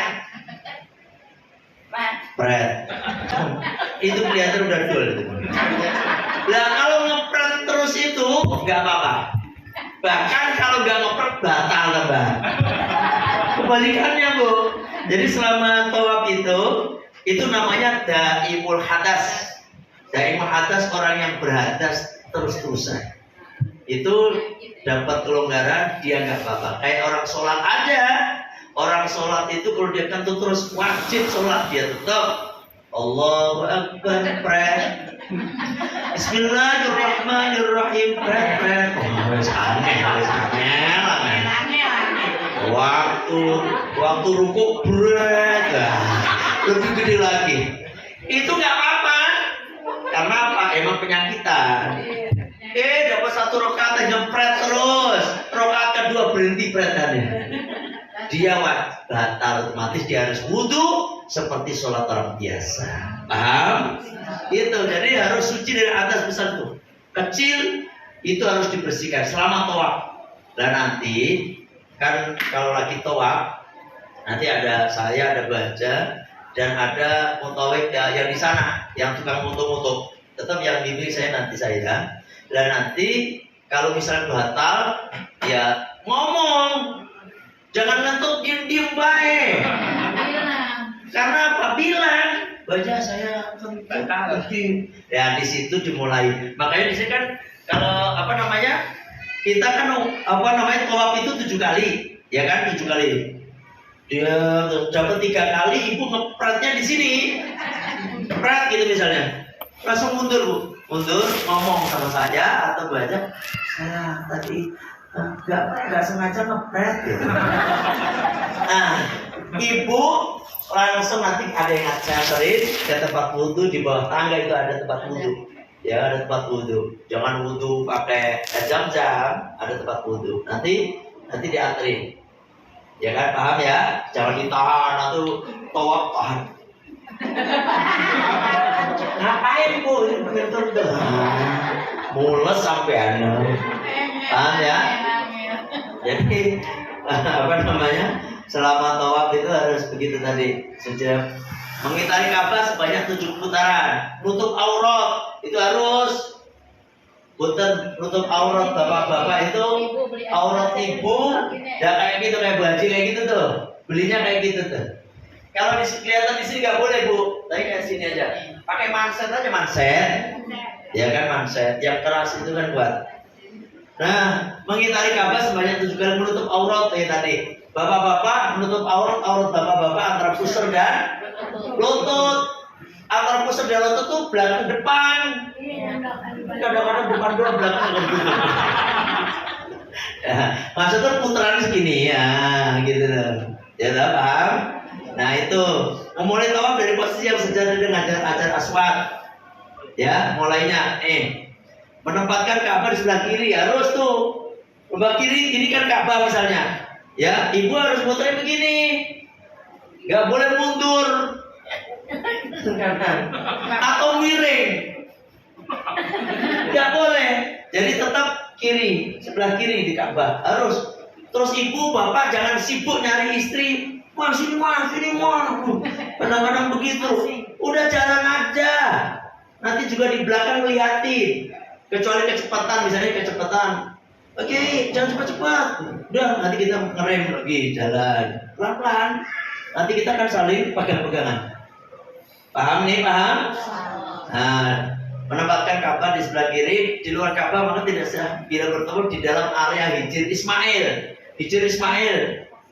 Pret. Itu kelihatan udah dul. Lah kalau ngepret terus itu nggak apa-apa. Bahkan kalau nggak ngepret batal tambah. Kebalikannya Bu. Jadi selama tawaf itu namanya daimul hadas. Daimul hadas orang yang berhadas terus-terusan. Itu dapat kelonggaran, dia nggak apa-apa. Kayak orang sholat aja. Orang sholat itu kalau dia kentut terus wajib sholat, dia tetap Allahu Akbar, pret. Bismillahirrahmanirrahim, pret. Aneh. Waktu rukuk berat, lebih gede lagi. Itu nggak apa-apa. Karena apa? Emang penyakitan. Dapat satu rakaat nyempret terus. Rakaat kedua berhenti pretannya. Dia batal, otomatis dia harus wudhu seperti sholat orang biasa. Paham? Itu. Jadi harus suci dari atas besar tuh. Kecil itu harus dibersihkan selama tawaf. Dan nanti kan kalau lagi tawaf nanti ada saya, ada baja, dan ada mutawif yang di sana, yang tukang mutu-mutu. Tetap yang bimbing saya nanti saya. Dan nanti kalau misalnya batal, ya ngomong. Jangan ngantuk diem baik. Karena apa? Bilang baca saya kentut. Ya di situ dimulai. Makanya di sini kan kalau apa namanya? Kita kan apa namanya tawaf itu 7 kali, ya kan 7 kali. Dia dapat 3 kali, ibu ngepretnya di sini. Ngepret gitu misalnya. Langsung mundur Bu. Mundur ngomong sama saya atau baca saya tadi nggak sengaja ngepret gitu. Nah, ibu langsung nanti ada yang ngajarin ke tempat wudhu di bawah tangga itu ada tempat wudhu. Ya ada tempat wudhu. Jangan wudhu pakai jam-jam, ada tempat wudhu. Nanti diantri. Ya kan paham ya? Jangan ditahan atau tawaf tahan. Ngapain Bu? Ini bener-bener mules sampai paham ya? Jadi apa namanya? Selama tawaf itu harus begitu tadi. Sejak mengitari Ka'bah sebanyak 7 putaran. Nutup aurat itu harus. Nutup aurat bapak-bapak itu aurat ibu. Ya kayak gitu, kayak baju kayak gitu tuh. Belinya kayak gitu tuh. Kalau kelihatan di sini nggak boleh Bu. Tapi kayak sini aja. Pakai manset aja manset. Ya kan manset. Yang keras itu kan kuat. Nah, mengitari Ka'bah sebanyak 7 kali, menutup aurat kayak tadi. Bapak-bapak menutup aurat bapak-bapak antara pusar dan lutut. Antara pusar dan lutut tuh belakang depan. Kadang-kadang depan doang, belakang gitu. Ya, maksudnya putaran segini ya, gitu loh. Ya udah paham? Nah itu memulai tawaf dari posisi yang sejajar dengan Hajar Aswad. Ya, mulainya menempatkan Ka'bah di sebelah kiri, harus tuh. Sebelah kiri ini kan Ka'bah misalnya. Ya, ibu harus muternya begini. Nggak boleh mundur. Atau miring. Nggak boleh. Jadi tetap kiri, sebelah kiri di Ka'bah. Harus. Terus ibu, bapak jangan sibuk nyari istri. Sini mah. Kadang-kadang begitu. Udah jalan aja. Nanti juga di belakang lihatin. Kecuali kecepatan, misalnya kecepatan. Oke, jangan cepat-cepat. Udah, nanti kita ngerem lagi, jalan pelan-pelan. Nanti kita akan saling pegang-pegangan. Paham nih, paham? Nah, menempatkan Ka'bah di sebelah kiri, di luar Ka'bah maka tidak sah bila bertemu di dalam area Hijr Ismail.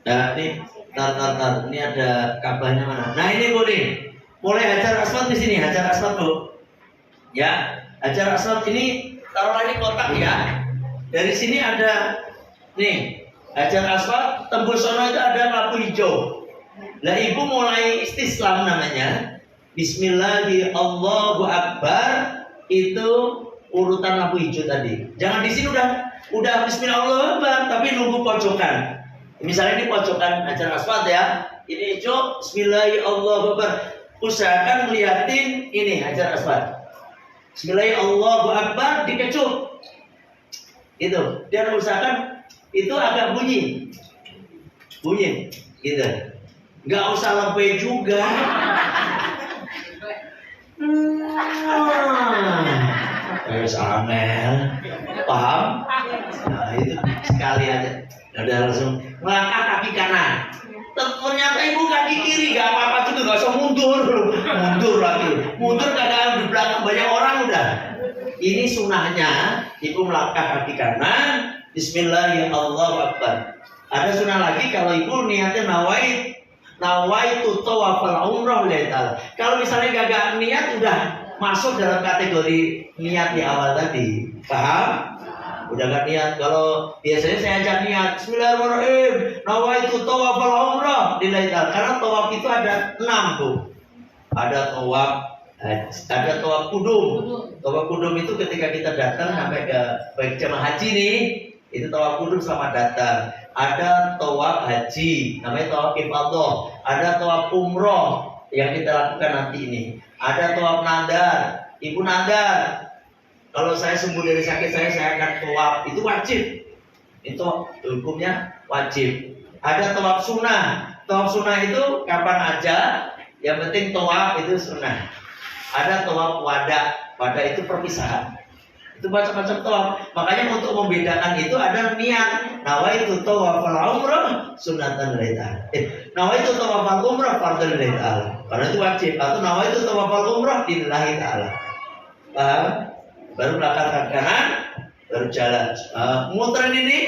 Nah, ini tar. Ini ada Ka'bahnya mana? Nah, ini Bu nih. Mulai Hajar Aswad di sini, Hajar Aswad Bu. Ya, Hajar Aswad ini taruhlah ini kotak ya. Dari sini ada nih Hajar Aswad, tembus sono itu ada lampu hijau. Lah ibu mulai istislam namanya. Bismillahirrahmanirrahim, Allahu Akbar, itu urutan lampu hijau tadi. Jangan di sini udah Bismillahirrahmanirrahim, tapi nunggu pojokan. Misalnya ini pojokan Hajar Aswad ya. Ini hijau, Bismillahirrahmanirrahim. Usahakan ngeliatin ini Hajar Aswad. Bismillahirrahmanirrahim, dikecup. Itu. Dan usahakan itu agak bunyi. bunyi gitu. Nggak usah lebih juga. Terus aneh, paham? Nah itu sekali aja, udah langsung melangkah kaki kanan. Ternyata ibu kaki kiri, gak apa-apa juga, gak usah mundur lagi, mundur kadang di belakang banyak orang udah. Ini sunnahnya, ibu melangkah kaki kanan, Bismillahirrahmanirrahim. Ada sunnah lagi kalau ibu niatnya nawaitu tawafal umroh lillahi. Kalau misalnya gak niat udah masuk dalam kategori niat di awal tadi, paham? Udah gak niat. Kalau biasanya saya ajak niat Bismillahirrahmanirrahim, nawaitu tawafal umroh lillahi. Karena tawaf itu ada 6 tuh. Ada tawaf kudum. Tawaf kudum itu ketika kita datang sampai ke baik jemaah haji nih, itu tawaf kudum selamat datang. Ada tawaf haji, namanya tawaf ifadah. Ada tawaf umroh yang kita lakukan nanti ini. Ada tawaf nadar, ibu nadar. Kalau saya sembuh dari sakit saya akan tawaf. Itu wajib. Itu hukumnya wajib. Ada tawaf sunnah. Tawaf sunnah itu kapan aja. Yang penting tawaf itu sunnah. Ada tawaf wada. Wada itu perpisahan. Itu macam-macam tawaf. Makanya untuk membedakan itu ada niat. Nawaitu tawafal umrah sunnatan lillahi ta'ala. Nawaitu tawafal umrah fardhan lillahi ta'ala. Karena itu wajib. Atau nawaitu tawafal umrah lillahi ta'ala. Paham? Baru belakang kaki kanan, baru jalan. Muterin ini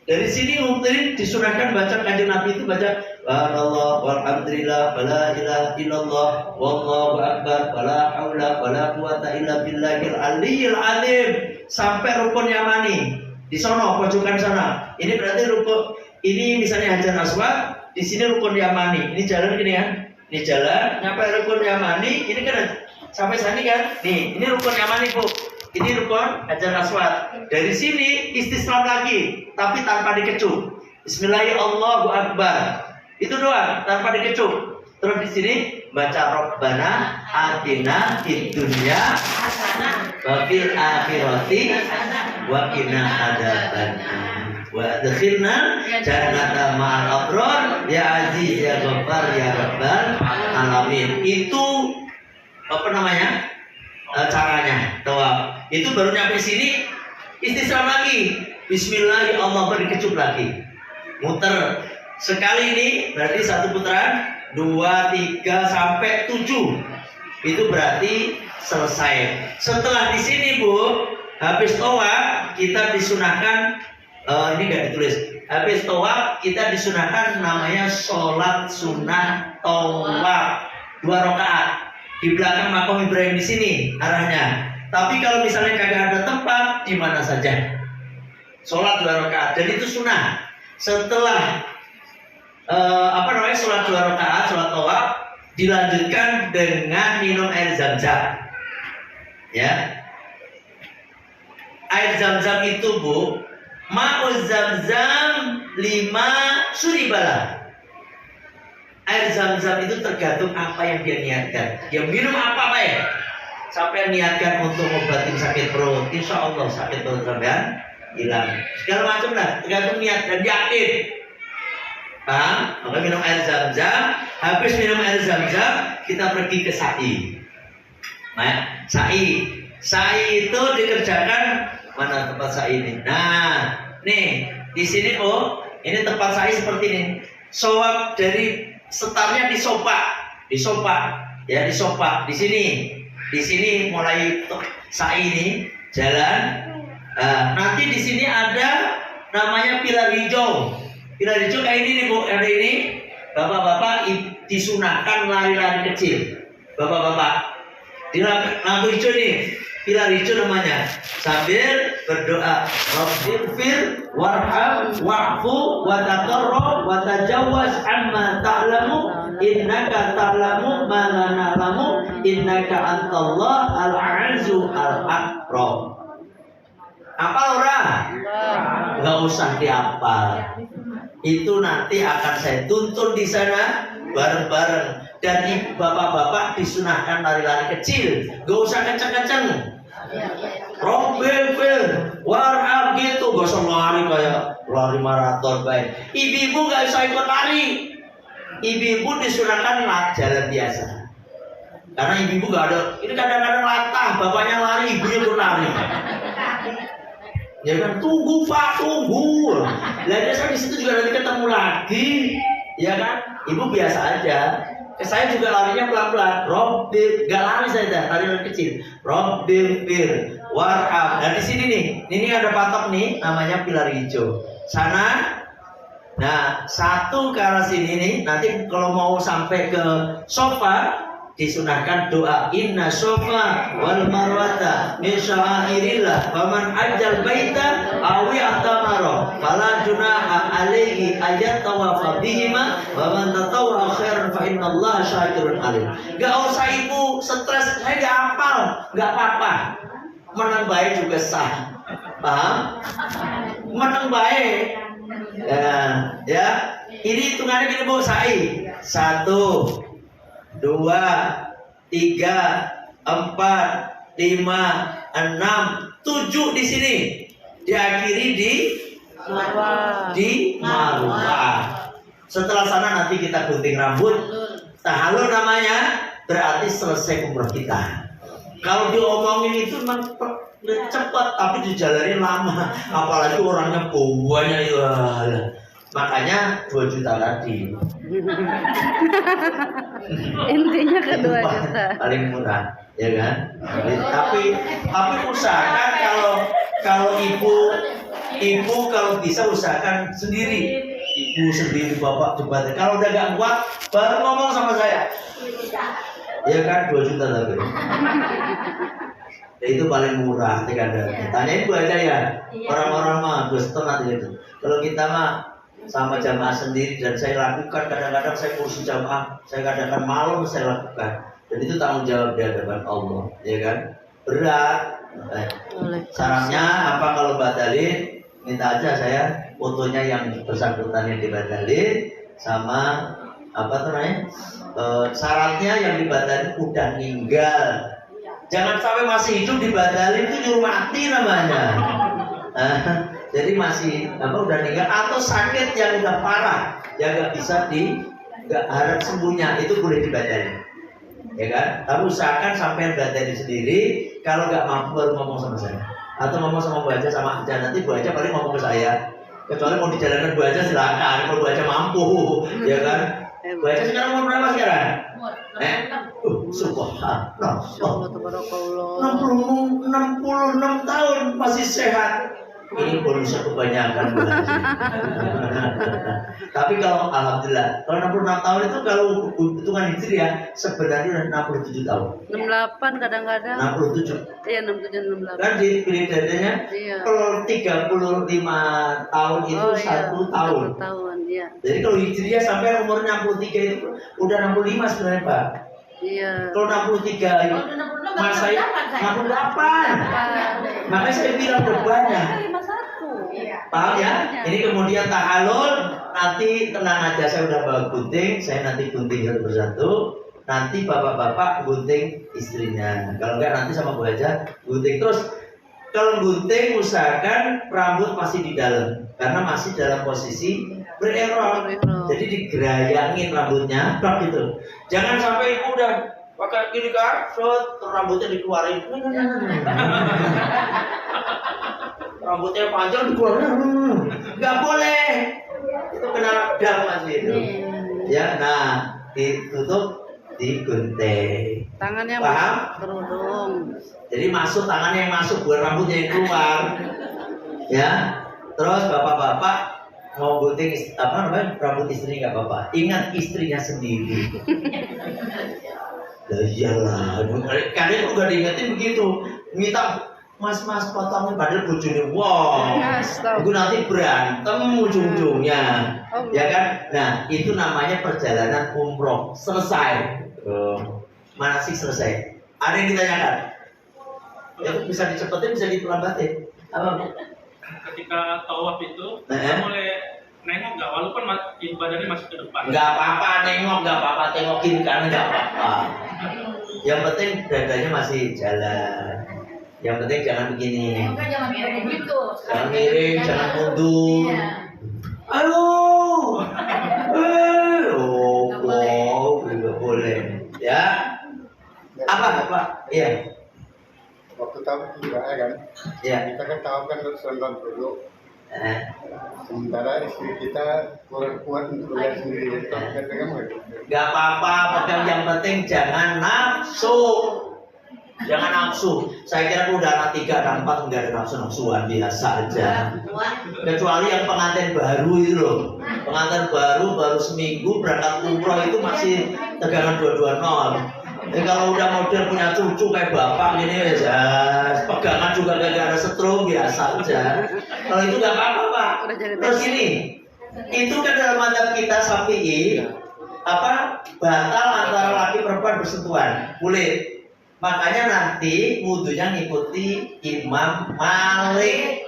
dari sini muterin disunahkan baca kanjeng Nabi itu baca Allah walhamdulillah wala ilaha illallah wallahu akbar wala haula wala quwata illa billahil aliyyil azim sampai rukun yamani di sono pojokan sana. Ini berarti rukun ini misalnya Hajar Aswad, di sini rukun yamani. Ini jalan gini ya. Ini jalan sampai rukun yamani, ini kan sampai sini kan. Nih, ini rukun yamani, Bu. Ini rukun Hajar Aswad. Dari sini istislam lagi, tapi tanpa dikecup. Bismillahirrahmanirrahim. Itu doang, tanpa dikecup. Terus di sini baca Rabbana atina fid dunya wa fil akhirati wa qina adzabannar wa adkhilna jannata ma'al abrar ya aziz ya ghaffar ya rabbal alamin. Itu apa namanya? Caranya tawaf. Itu baru nyampe sini istislam lagi. Bismillahirrahmanirrahim, baru dikecup lagi. Muter sekali ini berarti 1 putaran, 2, 3 sampai 7. Itu berarti selesai. Setelah di sini, Bu, habis tawaf kita disunahkan ini enggak ditulis. Habis tawaf kita disunahkan namanya sholat sunnah tawaf 2 rakaat. Di belakang makam Ibrahim di sini arahnya. Tapi kalau misalnya kagak ada tempat, di mana saja. Sholat 2 rakaat. Dan itu sunnah. Setelah sholat 2 rakaat, sholat tawaf, dilanjutkan dengan minum air zam-zam. Ya. Air zam-zam itu, Bu, ma'uz zam-zam 5 suribalah. Air zam-zam itu tergantung apa yang dia niatkan. Dia minum apa baik. Sampai niatkan untuk ngobatin sakit perut, insya Allah sakit perut sampean hilang. Segala macam lah, tergantung niat dan yakin. Paham? Maka minum air zam-zam. Habis minum air zam-zam, kita pergi ke sa'i. Nah, sa'i itu dikerjakan mana tempat sa'i ini? Nah, nih di sini ini tempat sa'i seperti ini. Shawab dari setarnya disopak, ya disopak di sini mulai sa'i ini jalan. Nanti di sini ada namanya pilar hijau. Pilar hijau kayak ini nih, Bu, ada ini. Bapak-bapak disunahkan lari-lari kecil. Bapak-bapak di lampu hijau ini, pilar hijau namanya. Sambil berdoa, Rabbighfir warham wa'fu wa taqarrab wa tajawwaz amma ta'lamu innaka ta'lamu ma la na'lamu innaka antallah al-'azzu al-akram. Apal ora? Enggak usah dihafal. Itu nanti akan saya tuntun di sana bareng-bareng. Dan bapak-bapak disunahkan lari-lari kecil, enggak usah kenceng-kenceng. Robbil warab gitu, gak usah lari kayak lari maraton baik. Ibu-ibu gak usah ikut lari. Ibu-ibu disunahkan jalan biasa. Karena ibu-ibu gak ada. Ini kadang-kadang latah, bapaknya lari, ibunya pun lari. Ya kan, tunggu Pak, tunggu. Lah saya di situ juga nanti ketemu lagi, ya kan? Ibu biasa aja. Saya juga larinya pelan-pelan. Robbil, gak lari saya, lari kecil. Robbil fir warham. Nah di sini nih, ini ada patok nih, namanya pilar hijau. Sana, nah satu ke arah sini nih. Nanti kalau mau sampai ke sofa, disunahkan doa inna sofa wal marwata min sya'airillah faman ajjal baita awi atamaro fala junaha alaihi ayat tawafa bihima wa man tatawwa khairan fa innallaha syakirun alim. Gak usah ibu stres, saya gak hafal, gak apa-apa. Menang baik juga sah, paham? Menang baik ya. Ini hitungannya gini Bu, Sai 1 2 3 4 5 6 7 di sini, diakhiri di marwah. Setelah sana nanti kita gunting rambut, tahalul namanya, berarti selesai umrah kita. Kalau diomongin itu memang cepat, tapi dijalani lama, apalagi orangnya banyak ya. Makanya 2 juta tadi. Intinya ke 2 juta. Paling murah, ya kan? Tapi usahakan kalau ibu kalau bisa usahakan sendiri. Ibu sendiri, bapak coba. Kalau udah gak kuat, baru ngomong sama saya. Ya kan, 2 juta tadi. Ya, itu paling murah. Tanyain Bu aja ya. Orang-orang mah 2,5 itu. Kalau kita mah sama jamaah sendiri, dan saya lakukan kadang-kadang saya kursi jamaah, saya kadang-kadang malam saya lakukan, dan itu tanggung jawab di hadapan Allah, ya kan? Berat. Sarannya apa kalau batalin? Minta aja saya fotonya yang bersangkutan yang dibatalin, sama apa namanya, syaratnya yang dibatalin udah meninggal. Jangan sampai masih hidup dibatalin, itu nyuruh mati namanya. Jadi masih udah meninggal atau sakit yang udah parah, yang nggak bisa nggak harap sembuhnya, itu boleh dibatalin, ya kan? Tapi usahakan sampai batalin sendiri. Kalau nggak mampu baru ngomong sama saya, atau ngomong sama Bu Aja sama Aja. Nanti Bu Aja paling ngomong ke saya. Kecuali mau dijalankan Bu Aja silakan, kalau Bu Aja mampu, ya kan? Bu Aja sekarang umur berapa sekarang? Subhanallah. 66 tahun masih sehat. Ini bonusnya kebanyakan. Tapi kalau alhamdulillah, kalau 66 tahun itu kalau hitungan hijriah sebenarnya udah 67 tahun. 68 kadang-kadang. 67. Iya, 67 68. Kan di pilih-pilihnya, iya. Kalau 35 tahun itu 1 tahun. 1 tahun, iya. Jadi kalau hijriah sampai umur 63 itu udah 65 sebenarnya, Pak. Iya. Kalau 63 itu mas saya 68. Makanya saya bilang banyak. Paham ya? Ini kemudian tahalul, nanti tenang aja, saya udah bawa gunting, saya nanti gunting satu persatu. Nanti bapak-bapak gunting istrinya. Kalau enggak nanti sama Bu aja gunting terus. Kalau gunting usahakan rambut masih di dalam, karena masih dalam posisi bererol. Jadi digerayangin rambutnya, gitu. Jangan sampai ibu udah pakai gini kan, rambutnya dikeluarin. Rambutnya panjang dikeluarin. Nggak boleh. Itu kena dam masih itu. Ya, nah ditutup, digunting. Tangannya paham? masuk kerudung. Jadi masuk tangannya yang masuk, bukan rambutnya yang keluar. Ya. Terus bapak-bapak mau gunting rambut istri nggak apa-apa. Ingat istrinya sendiri. Ya iyalah, kadang juga diingetin begitu. Minta mas potongin padahal bojone. Wow. Itu nanti berantem ujung-ujungnya. Ya kan? Nah, itu namanya perjalanan umroh selesai. Manasik selesai. Ada yang ditanyakan? Itu bisa dicepetin, bisa dipelambatin. Apa? Ketika tawaf itu kita boleh nengok nggak, walaupun badannya masih ke depan? Nggak apa-apa nengok, nggak apa-apa tengok kiri kanan, nggak apa-apa. Yang penting dadanya masih jalan, Yang penting jangan begini. Makanya jangan miring gitu. Jangan miring, jangan mundur. Iya. Halo. Nggak boleh. Ya. Apa, Pak? Iya. Waktu tahu juga ya kan, Iya. kita kan tahu kan nonton dulu. Sementara istri kita kurang kuat untuk belajar sendiri, jadi kalau kita pegang Gak apa-apa, pegang yang penting jangan nafsu. Jangan nafsu. Saya kira udah anak 3, anak 4 enggak ada nafsu-nafsuan, biasa aja. Kecuali yang pengantin baru itu loh. Pengantin baru seminggu berangkat umroh itu masih tegangan 220. Jadi kalau udah model punya cucu kayak bapak gini ya, pegangan juga gak ada setrum, biasa aja. Kalau itu gak apa-apa, Pak. Terus ini, itu kan dalam madzhab kita Syafi'i, batal antara laki perempuan bersentuhan, boleh. Makanya nanti wudunya ngikuti Imam Malik.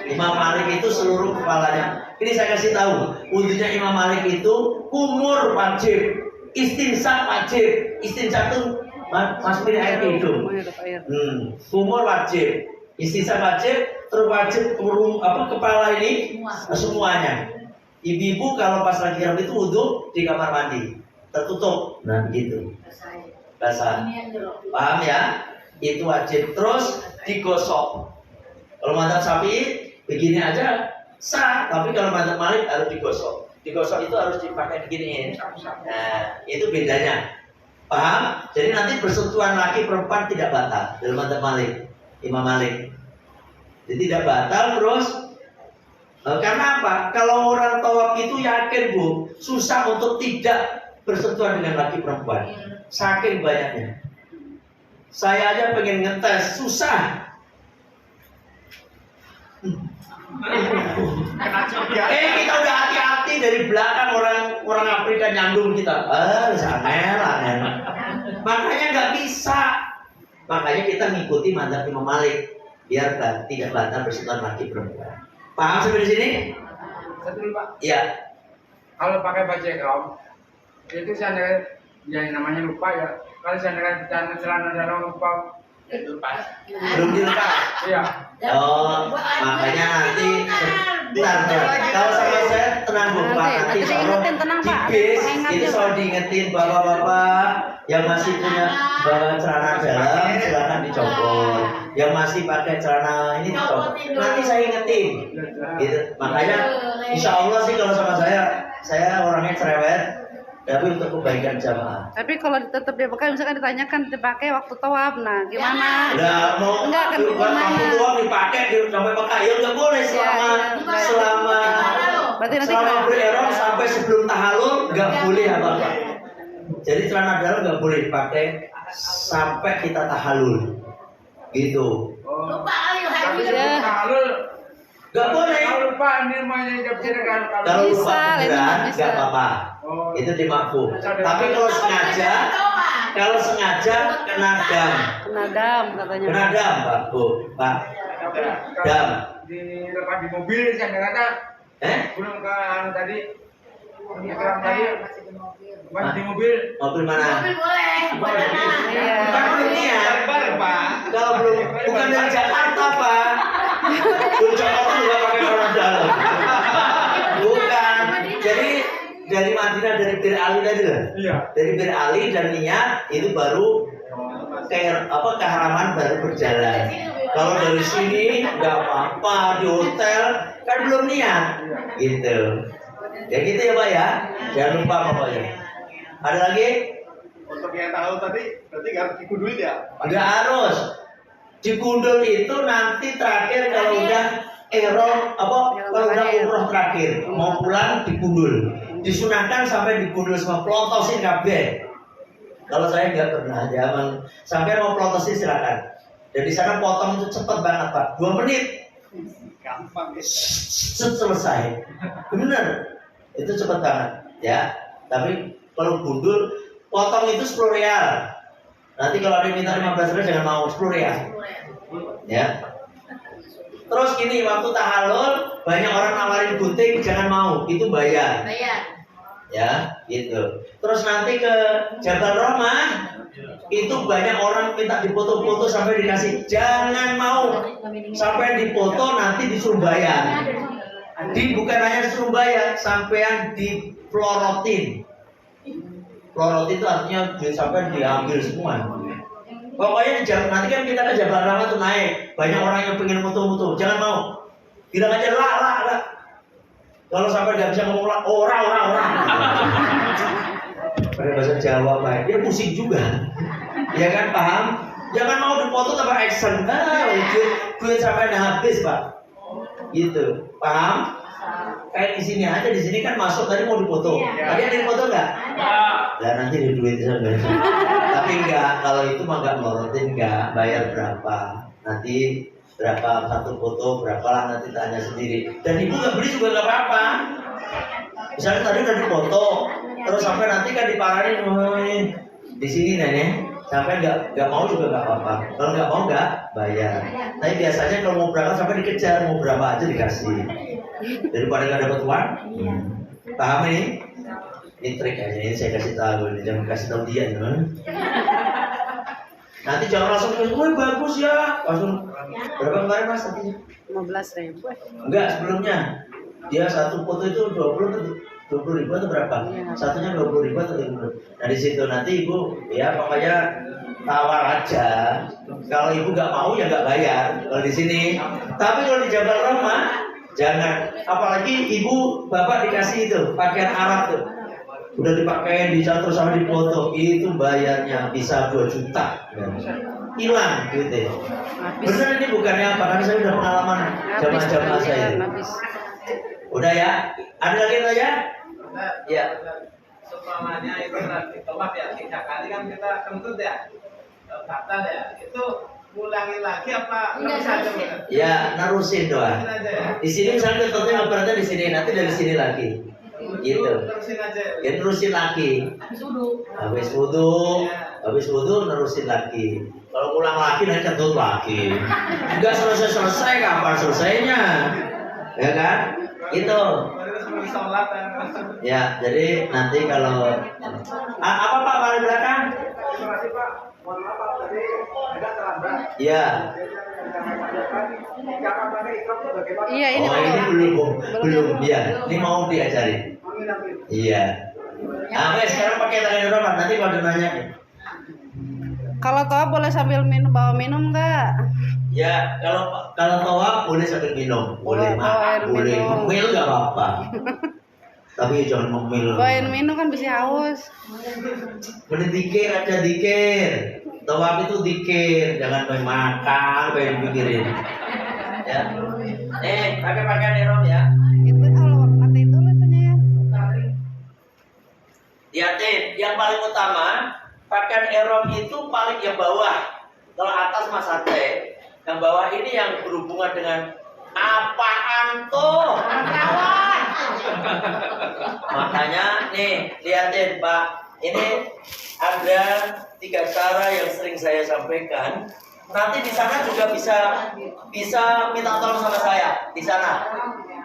Imam Malik itu seluruh kepalanya. Ini saya kasih tahu, wudunya Imam Malik itu kumur wajib, istinsak wajib. Istinsak itu masukin air ke hidung. Kumur wajib, istinsak wajib, terus wajib kepala ini semuanya. Ibu-ibu kalau pas lagi rambut itu wudu di kamar mandi tertutup, nah begitu. Basah. Paham ya? Itu wajib. Terus digosok. Kalau madzhab Syafi'i begini aja sah, tapi kalau madzhab Malik harus digosok. Digosok itu harus dipakai begini. Nah, itu bedanya. Paham? Jadi nanti bersentuhan laki perempuan tidak batal dalam madzhab Malik, Imam Malik. Jadi tidak batal terus. Karena apa? Kalau orang tawaf itu yakin, Bu, susah untuk tidak bersentuhan dengan laki perempuan. Saking banyaknya. Saya aja pengen ngetes, susah. Kita udah hati-hati dari belakang orang Afrika nyandung kita. Aneh. Makanya nggak bisa. Makanya kita ngikuti madzhab Imam Malik biar tidak batal bersentuhan laki perempuan. Paham sampai di sini? Betul, Pak. Iya. Kalau pakai baju ihram itu saya yang namanya lupa ya. Kalau saya celana dalam lupa itu pas. Belum dilepas. Iya. Oh, makanya nanti bentar. Kalau sama saya tenang, Bu, Pak. Nanti diingetin, tenang, di Pak. bis Ingat itu ya, selalu Pak. diingetin bapak-bapak yang masih punya bawa celana dalam silakan dicopot. Yang masih pakai celana ini dicopot. Nanti saya ingetin. Gitu. Makanya insya Allah sih kalau sama saya orangnya cerewet. Tapi untuk kebaikan jamaah. Tapi kalau tetap dipakai, misalkan ditanyakan dipakai waktu tawaf, nah gimana? Nah, mau Enggak, kan gimana? waktu tua dipakai sampai pakai ya nggak boleh selama Berarti nanti selama berihram sampai sebelum tahalul nggak boleh apa-apa. Jadi celana dalam nggak boleh dipakai sampai kita tahalul, gitu. Lupa ayo Tapi hadir. sebelum tahalul Nggak boleh. kalau lupa ini namanya jabirkan Kalau lupa Bisa, itu beneran bisa. nggak apa-apa. Oh. Itu dimaafkan. Tapi kalau sengaja kena dam. Kena dam katanya. Kena dam, Pak, Bu, Pak. Dam. Dilepas di mobil saya kata belum ke tadi ikram tadi masih di mobil. Mobil mana? Mobil boleh. Boleh. Iya. Bukan belum niat. Pak. Kalau belum, bukan dari Jakarta, Pak. Dari Jakarta juga pakai celana dalam. Bukan. Jadi dari Madinah, dari Bir Ali tadi loh. Iya. Dari Bir Ali dan niat itu baru keharaman baru berjalan. Kalau dari sini nggak apa-apa, di hotel kan belum niat, gitu. Ya gitu ya, Pak ya. Jangan lupa pokoknya. Ada lagi? Untuk yang tahu tadi berarti harus dikudui ya. Nggak harus. Digundul itu nanti terakhir kalau udah kalau udah umroh terakhir mau pulang digundul. Disunahkan sampai digundul semua, pelontosin kabeh. Kalau saya nggak pernah zaman sampai mau pelontosin silakan. Dan di sana potong itu cepet banget, Pak, 2 menit. Gampang ya. Selesai. Bener. Itu cepet banget, ya. Tapi kalau gundul, potong itu 10 real. Nanti kalau ada yang minta 15 real jangan mau, 10 real. Ya. Terus gini, waktu tahalul banyak orang nawarin gunting, jangan mau, itu bayar. Bayar. Ya, gitu. Terus nanti ke Jabal Rahmah, itu banyak orang minta dipoto-foto sampai dikasih. Jangan mau sampai dipoto nanti disuruh bayar. Bukan hanya disuruh bayar, sampean dipelorotin. Pelorot itu artinya sampai diambil semua. Pokoknya nanti kan kita ke Jabal Rahmah tuh naik, banyak orang yang pengen foto-foto. Jangan mau. Bilang aja lah. Kalau sampai nggak bisa ngomong lah, orang. Pakai bahasa Jawa, Pak. Dia pusing juga. Ya kan, paham? Jangan mau dipoto tanpa action. Duit sampai habis, Pak. Gitu. Paham? Kayak di sini aja, di sini kan masuk tadi mau dipoto. Tadi ada dipoto nggak? Lah nanti di duit sampai. Tapi enggak, kalau itu mah nggak melorotin, nggak bayar berapa. Nanti berapa satu foto, berapa lah nanti tanya sendiri. Dan ibu nggak beli juga nggak apa-apa. Misalnya tadi udah dipoto, terus sampai nanti kan diparahin, di sini nenek, sampai nggak mau juga nggak apa-apa. Kalau nggak mau nggak bayar. Tapi biasanya kalau mau berangkat sampai dikejar, mau berapa aja dikasih. Daripada nggak dapat uang. Paham ini? Ini trik aja, ini saya kasih tahu, jangan kasih tahu dia, Nanti jangan langsung woi bagus ya, langsung berapa kemarin mas tadi? 15.000. Enggak, sebelumnya dia satu foto itu 20 ribu atau berapa? Satunya 20 ribu atau 30 ribu. Nah di situ nanti ibu ya pokoknya tawar aja. Kalau ibu nggak mau ya nggak bayar. Kalau di sini, tapi kalau di Jabal Rahmah jangan. Apalagi ibu bapak dikasih itu pakaian Arab tuh. Udah dipakai, dicatur sama dipoto, itu bayarnya bisa 2 juta. Hilang gitu. Bener ini bukannya apa? Karena saya udah pengalaman zaman-zaman saya. Udah ya? Ada lagi ya? Ya. Seumpamanya itu nanti tawaf ya 3 kali kan kita kentut ya, batal ya. Itu ulangi lagi apa terus aja? Ya, narusin doang. Di sini misalnya kentutnya berarti di sini, nanti dari sini lagi. Gitu. Terusin aja. Ya terusin lagi. Habis wudu nerusin lagi. Kalau pulang lagi naik kentut lagi. Enggak selesai kapan selesainya? Ya kan? Gitu. Ya, jadi nanti kalau apa Pak paling belakang? Terima kasih Pak. Mohon maaf Pak, tadi agak terlambat. Iya. Cara pakai ikram itu bagaimana? Iya, ini Oh ini belum ya. Ini mau diajarin. Iya. Oke, sekarang pakai tangan Rahman. Nanti kalau nanya. Kalau tawaf boleh sambil bawa minum nggak? Ya, kalau tawaf boleh sambil minum, boleh Bawa air boleh minum. memil nggak apa-apa. Tapi jangan memil. Bawain minum kan bisa haus. Mending dikir aja dikir. Tawaf itu dikir, jangan main makan, main mikirin. Ya. Pakai pakaian ihram ya. Itu kalau mati itu letanya ya. Lihatin, yang paling utama pakaian ihram itu paling yang bawah. Kalau atas mas sate, yang bawah ini yang berhubungan dengan apaan tuh? Makanya nih, lihatin Pak, ini ada 3 cara yang sering saya sampaikan. Nanti di sana juga bisa minta tolong sama saya di sana.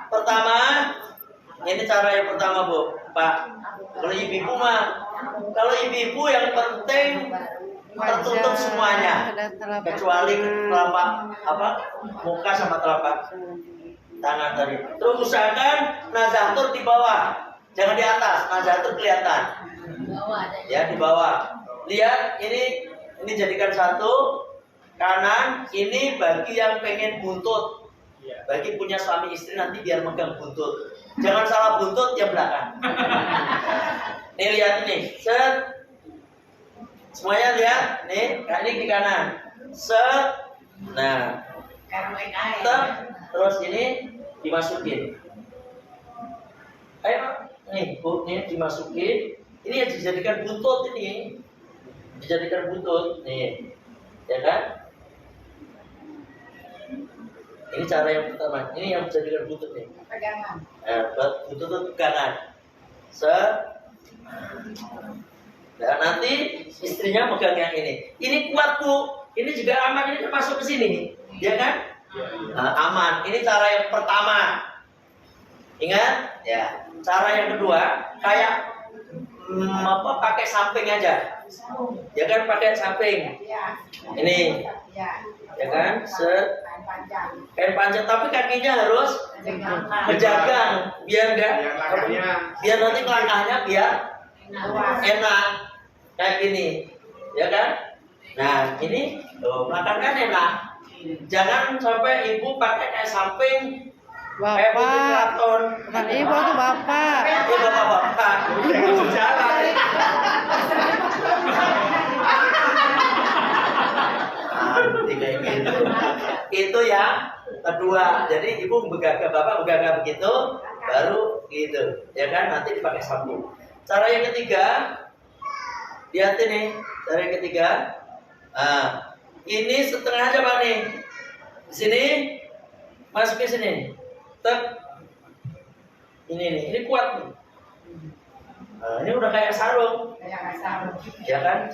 Pertama, ini cara yang pertama Bu, Pak. Kalau ibu-ibu mah, kalau ibu-ibu yang penting tertutup semuanya, kecuali telapak muka sama telapak tangan tadi. Terus usahakan nazatur di bawah, jangan di atas. Nazatur kelihatan. Ya di bawah. Lihat ini jadikan satu. Kanan ini bagi yang pengen buntut, bagi punya suami istri nanti biar megang buntut. Jangan salah buntut yang belakang. Nih lihat ini, set. Semuanya lihat, nih, ini di kanan. Set. Nah, set. Terus ini dimasukin. Ayo, nih, ini dimasukin. Ini yang dijadikan buntut ini. Dijadikan buntut, nih. Ya kan? Ini cara yang pertama. Ini yang dijadikan buntut nih. Pegangan. Buntut itu pegangan. Set. Nah, nanti istrinya megang yang ini. Ini kuat Bu. Ini juga aman. Ini masuk ke sini, ya kan? Nah, aman. Ini cara yang pertama. Ingat? Ya. Cara yang kedua, kayak pakai samping aja. Ya kan, pakai samping. Ini, ya kan, kain panjang, tapi kakinya harus berjagang biar enggak, biar nanti langkahnya biar enak kayak gini, ya kan? Nah ini makan kan enak. Jangan sampai ibu pakai kayak samping, kayak putri keraton. Bukan ibu tuh bapak. Ini bapak-bapak. Jalan. Kayak gitu. Itu ya kedua. Jadi ibu begagah, bapak begagah begitu, baru gitu, ya kan? Nanti dipakai sapu. Cara yang ketiga, lihat ini. Cara yang ketiga, ini setengah aja pak nih. Di sini, masukin sini. Tek. Ini kuat nih. Ini udah kayak sarung. Ya kan?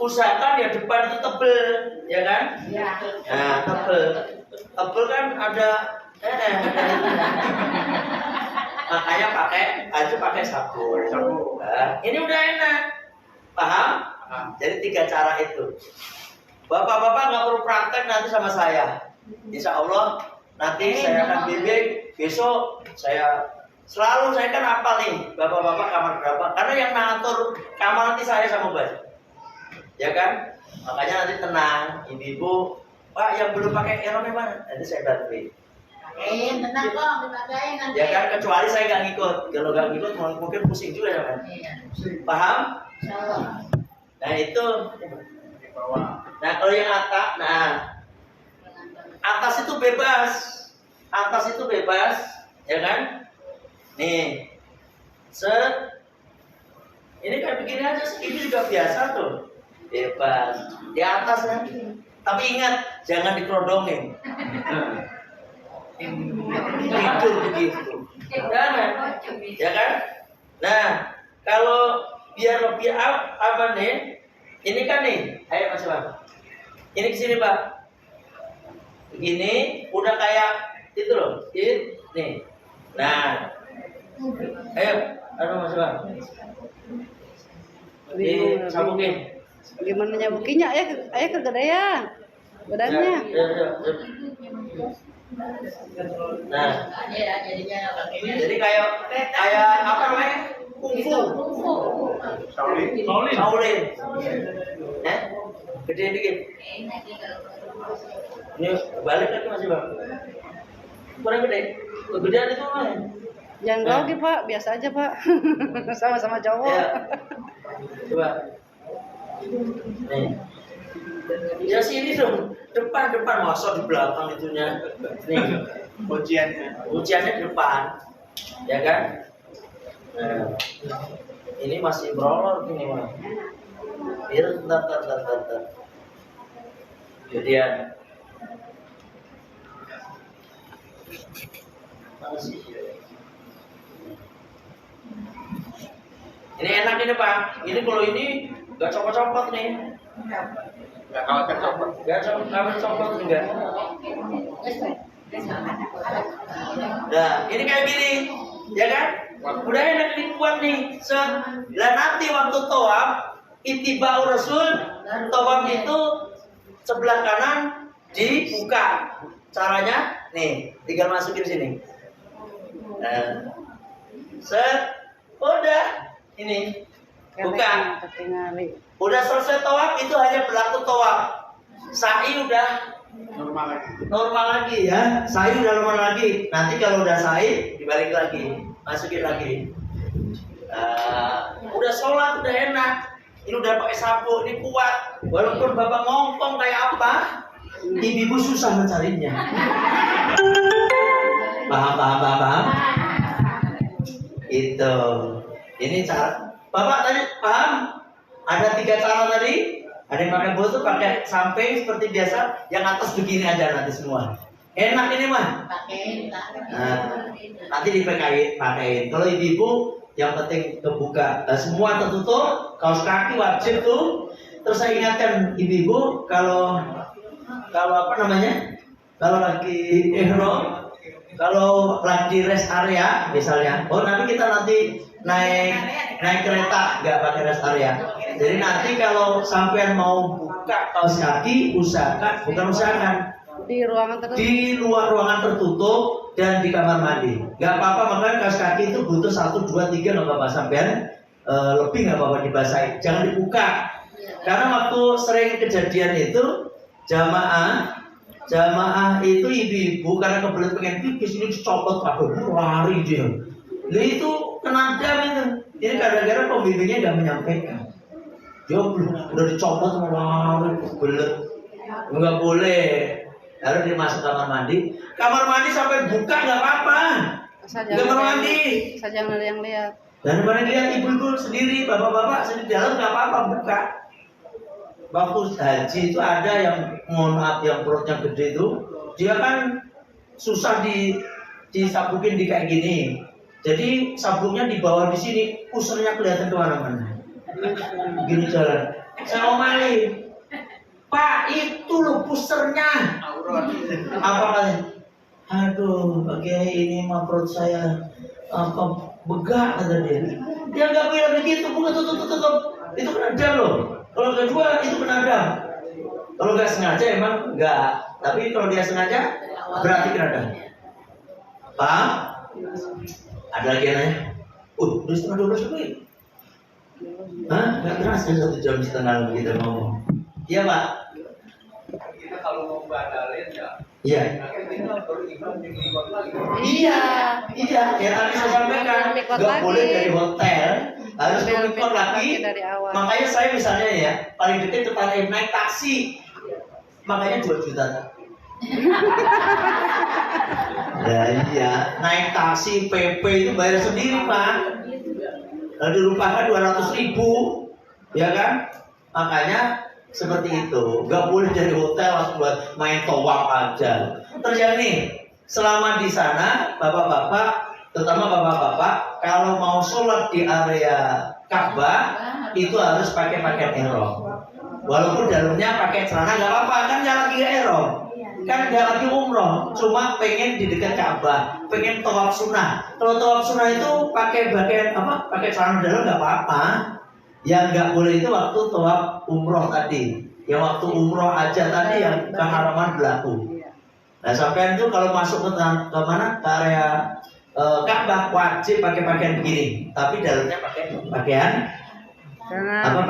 Usahakan ya depan itu tebel, ya kan? Nah, tebel kan ada makanya pakai sapu. Nah, ini udah enak, paham? Jadi 3 cara itu. Bapak-bapak nggak perlu praktek nanti sama saya. Insya Allah nanti saya akan bimbing. Besok saya kan hafal nih, bapak-bapak kamar berapa? Karena yang ngatur kamar nanti saya sama Mbak. Ya kan? Makanya nanti tenang, ibu-ibu, Pak yang belum pakai helmnya mana? Nanti saya bantuin. Tenang kok, dipakain nanti. Ya kan, kecuali saya nggak ngikut. Kalau nggak ngikut mungkin pusing juga ya kan? Paham? Nah itu. Nah kalau yang atas itu bebas. Atas itu bebas, ya kan? Nih, ini kayak begini aja, ini juga biasa tuh. Bebas di atas kan, tapi ingat jangan dikerodongin. Tidur begitu, ya kan? Nah, kalau biar lebih aman nih, ini kan nih, ayo Mas Bang, ini kesini Pak, begini, udah kayak itu loh, ini. Nah, ayo, Mas Bang, disambungin. Gimana nyabukinya? Ayo kegedean badannya. Nah, jadi kayak apa namanya? Kungfu. Shaolin. Gede dikit. Ini balik lagi masih bang. Kurang gede. Kegedean itu mana? Jangan grogi pak, biasa aja pak. Sama-sama cowok. Ya. Coba. Nih. Ya sini dong, depan masa di belakang itunya. Nih, ujiannya di depan, ya kan? Nah, ini masih brolor gini mah. Biar bentar. Kemudian, ini enak ini Pak. Ini kalau ini nggak copot-copot nih. Nggak copot enggak. Nah, ini kayak gini, ya kan? Udah enak nih, kuat nih. Lah nanti waktu tawaf, ittiba'ur rasul, tawaf itu sebelah kanan dibuka. Caranya nih, tinggal masukin sini. Nah, udah ini buka. Udah selesai tawaf, itu hanya berlaku tawaf. Sa'i udah normal lagi ya. Sa'i udah normal lagi. Nanti kalau udah sa'i dibalik lagi, masukin lagi. Udah sholat udah enak. Ini udah pakai sapu, ini kuat. Walaupun bapak ngongkong kayak apa, ibu susah mencarinya. Paham? Itu. Ini cara. Bapak tadi paham? Ada 3 cara tadi. Ada yang pakai botol, pakai samping seperti biasa. Yang atas begini aja nanti semua. Enak ini mah. Nah, nanti dipakai. Kalau ibu yang penting kebuka. Semua tertutup. Kaos kaki wajib tuh. Terus saya ingatkan ibu kalau apa namanya? Kalau lagi ihram, kalau lagi rest area misalnya. Oh nanti kita naik kereta, nggak pakai rest area. Jadi nanti kalau sampean mau buka kaos kaki, usahakan Di ruangan tertutup. di luar ruangan tertutup dan di kamar mandi. Nggak apa-apa, makanya kaos kaki itu butuh 1, 2, 3 nggak apa-apa, sampean lebih nggak apa-apa dibasahin, jangan dibuka. Karena waktu sering kejadian itu jamaah itu ibu-ibu karena kebelet pengen pipis ini dicopot, waduh lari dia. Nah itu kena dam itu. Ini gara-gara pembimbingnya nggak menyampaikan. Dia udah dicopot lari kebelet, nggak boleh. Harus dimasuk kamar mandi. Kamar mandi sampai buka nggak apa-apa. Kamar mandi. Asal jangan ada yang lihat. Dan kemarin lihat ibu-ibu sendiri, bapak-bapak sendiri di dalam nggak apa-apa buka. Waktu haji itu ada yang mohon maaf yang perutnya gede itu, dia kan susah disabukin di kayak gini. Jadi sabuknya dibawa di sini, usernya kelihatan kemana-mana. Gini jalan. Saya omelin, Pak itu loh pusernya. Apa katanya? Aduh, Pak ini mah perut saya begak kata dia. Dia nggak bilang begitu, bukan tutup. Itu kena dam loh. Kalau kedua itu kena dam. Kalau nggak sengaja emang nggak. Tapi kalau dia sengaja berarti kena dam. Paham? Ada lagi yang nanya? Udah setengah 12 lebih. Hah? Nggak terasa 1 jam setengah kita ngomong. Iya Pak. Kita kalau mau badalin ya. Iya. Tinggal beriman di mikot lagi. Iya. Ya tadi saya sampaikan nggak boleh dari hotel, harus ke mikot lagi. Dari awal. Makanya saya misalnya ya paling dekat ke Tanah naik taksi, makanya 2 juta. Ya iya, naik taksi PP itu bayar sendiri Pak. Lalu dirupakan 200.000, ya kan? Makanya seperti itu, nggak boleh dari hotel langsung buat main towak aja. Terjadi nih, selama di sana, bapak-bapak, terutama bapak-bapak, kalau mau sholat di area Ka'bah itu harus pakai pakaian ihram. Walaupun dalamnya pakai celana nggak apa-apa, kan nggak lagi ihram, kan nggak lagi umroh, cuma pengen di dekat Ka'bah, pengen tawaf sunnah. Kalau tawaf sunnah itu pakai pakaian apa? Pakai celana dalam nggak apa-apa. Yang nggak boleh itu waktu tawaf umroh tadi, yang waktu umroh aja tadi yang keharaman berlaku. Nah sampai itu kalau masuk ke mana ke area Ka'bah wajib pakai pakaian begini, tapi dalamnya pakai pakaian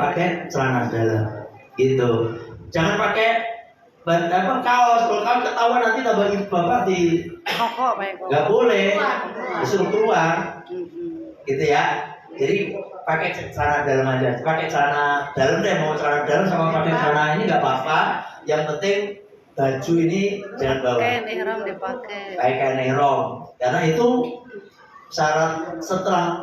pakai celana dalam, gitu. Jangan pakai kaos, kalau kaos ketahuan nanti tambah bapak di Koko, nggak boleh, disuruh keluar, gitu ya. Jadi pakai celana dalam aja, pakai celana dalam deh, mau celana dalam sama pakai celana ini nggak apa-apa. Yang penting baju ini jangan bawa. Kain ihram dipakai. Pakai kain ihram, karena itu syarat setelah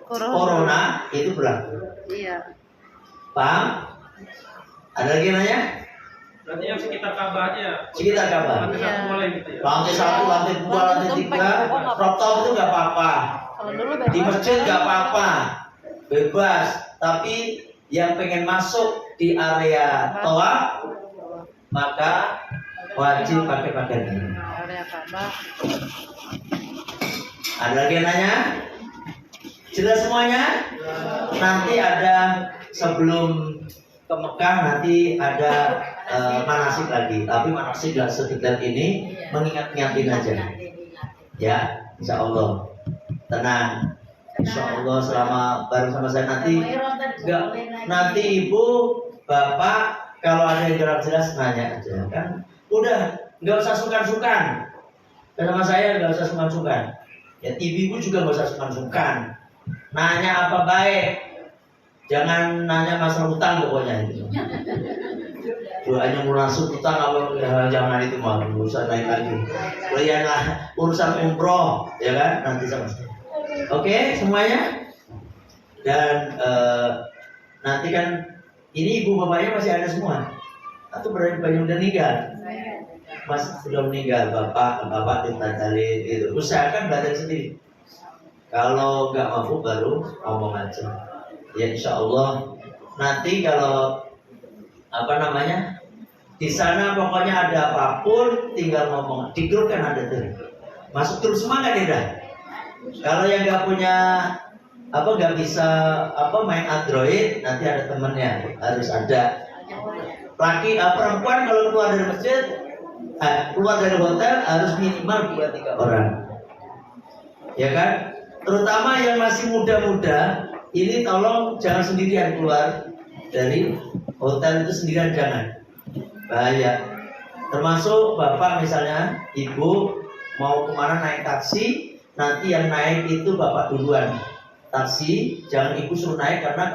corona itu berlaku. Iya. Paham? Ada lagi nanya? Berarti yang sekitar Ka'bah aja. Sekitar Ka'bah. Lantai satu boleh gitu ya. Lantai 1, lantai 2, lantai 3, crop top itu nggak apa-apa. Kalau dulu Di masjid nggak apa-apa, bebas. Tapi yang pengen masuk di area tawaf maka wajib pakai pakaian ini. area Ka'bah. Ada lagi yang nanya? Jelas semuanya? Nanti ada sebelum ke Mekah nanti ada manasik lagi. Tapi manasik nggak sedetail ini, mengingat-ingatin aja. Ya, insya Allah. Tenang. Insya Allah selama bareng sama saya nanti ibu, bapak kalau ada yang kurang jelas nanya aja kan. Udah, nggak usah sungkan-sungkan. Sama saya nggak usah sungkan-sungkan. Ya ibu juga nggak usah sungkan-sungkan. Nanya apa baik. Jangan nanya masalah utang pokoknya itu. Doanya munasib utang apa jangan itu mah urusan lain lagi. Lihatlah urusan umroh ya kan nanti sama saya. Oke, semuanya. Dan nanti kan ini ibu bapaknya masih ada semua. Atau banyak udah meninggal. Mas sudah meninggal, bapak ditantalin gitu. Usahakan belajar sendiri. Kalau nggak mampu baru ngomong aja. Ya insya Allah nanti kalau di sana pokoknya ada apapun tinggal ngomong. Di grup kan ada tuh. Masuk grup semua nggak Deda? Kalau yang nggak punya nggak bisa main Android, nanti ada temennya, harus ada. Perempuan kalau keluar dari masjid, keluar dari hotel harus minimal 2-3 orang, ya kan? Terutama yang masih muda-muda, ini tolong jangan sendirian keluar dari hotel itu sendirian, jangan, bahaya. Termasuk bapak misalnya, ibu mau kemana naik taksi, nanti yang naik itu bapak duluan. Taksi jangan ibu suruh naik, karena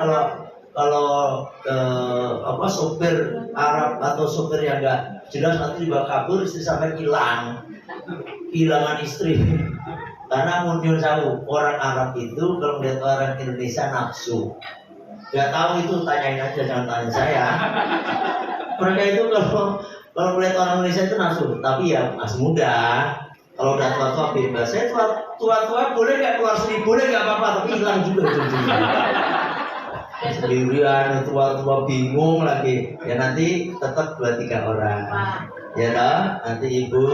kalau sopir Arab atau sopir yang enggak jelas nanti dibawa kabur, istri sampai kehilangan istri. Karena muncul jauh orang Arab itu kalau melihat orang Indonesia nafsu. Gak tahu itu, tanyain aja, jangan tanya saya. Mereka itu kalau melihat orang Indonesia itu nafsu, tapi ya masih muda. Kalau udah tua-tua bebas. Saya tua-tua boleh nggak keluar sendiri, boleh nggak apa-apa, tapi hilang juga ujung-ujungnya. Sendirian, tua-tua bingung lagi. Ya nanti tetap 2-3 orang. Ya toh, nanti ibu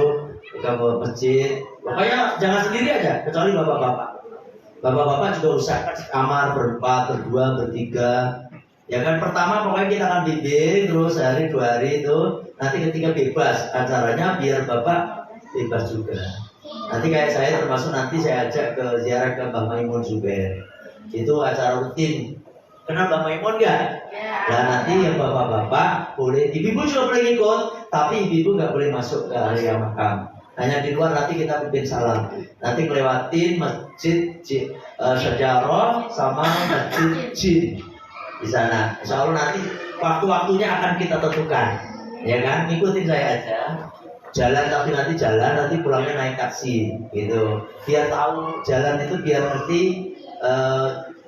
ke masjid. Pokoknya jangan sendiri aja, kecuali bapak-bapak. Bapak-bapak juga usahakan kamar berempat, berdua, bertiga. Ya kan, pertama pokoknya kita akan bimbing terus sehari 2 hari itu. Nanti ketika bebas acaranya biar bapak bebas juga. Nanti kayak saya termasuk nanti saya ajak ke ziarah ke Mbah Maimun Zubair. Itu acara rutin. Kenal Mbah Maimun enggak? Dan nanti yang bapak-bapak boleh, ibu-ibu juga boleh ikut, tapi ibu-ibu nggak boleh masuk ke area makam. Hanya di luar, nanti kita pimpin salam. Nanti ngelewatin masjid Sejarah sama masjid Jin di sana. Insya Allah nanti waktu-waktunya akan kita tentukan, ya kan? Ikutin saya aja. Jalan, tapi nanti pulangnya naik taksi, gitu. Biar tahu jalan itu, biar ngerti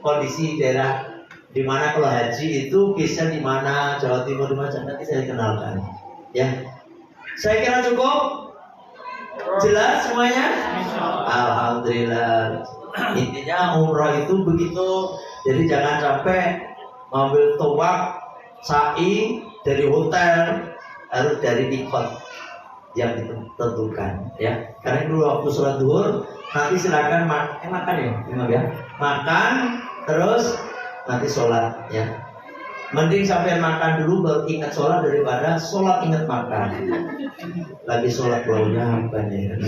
kondisi daerah di mana kalau haji itu bisnya di mana, Jawa Timur di mana, nanti saya kenalkan. Ya, saya kira cukup. Jelas semuanya? Alhamdulillah. Intinya umrah itu begitu. Jadi jangan sampai ngambil tawaf sa'i dari hotel, harus dari mikot yang ditentukan, ya. Karena dulu waktu sholat zuhur nanti silakan makan ya, Imam ya. Makan terus nanti sholat, ya. Mending sampai makan dulu baru ingat sholat daripada sholat ingat makan. Lagi sholat baunya apa nih?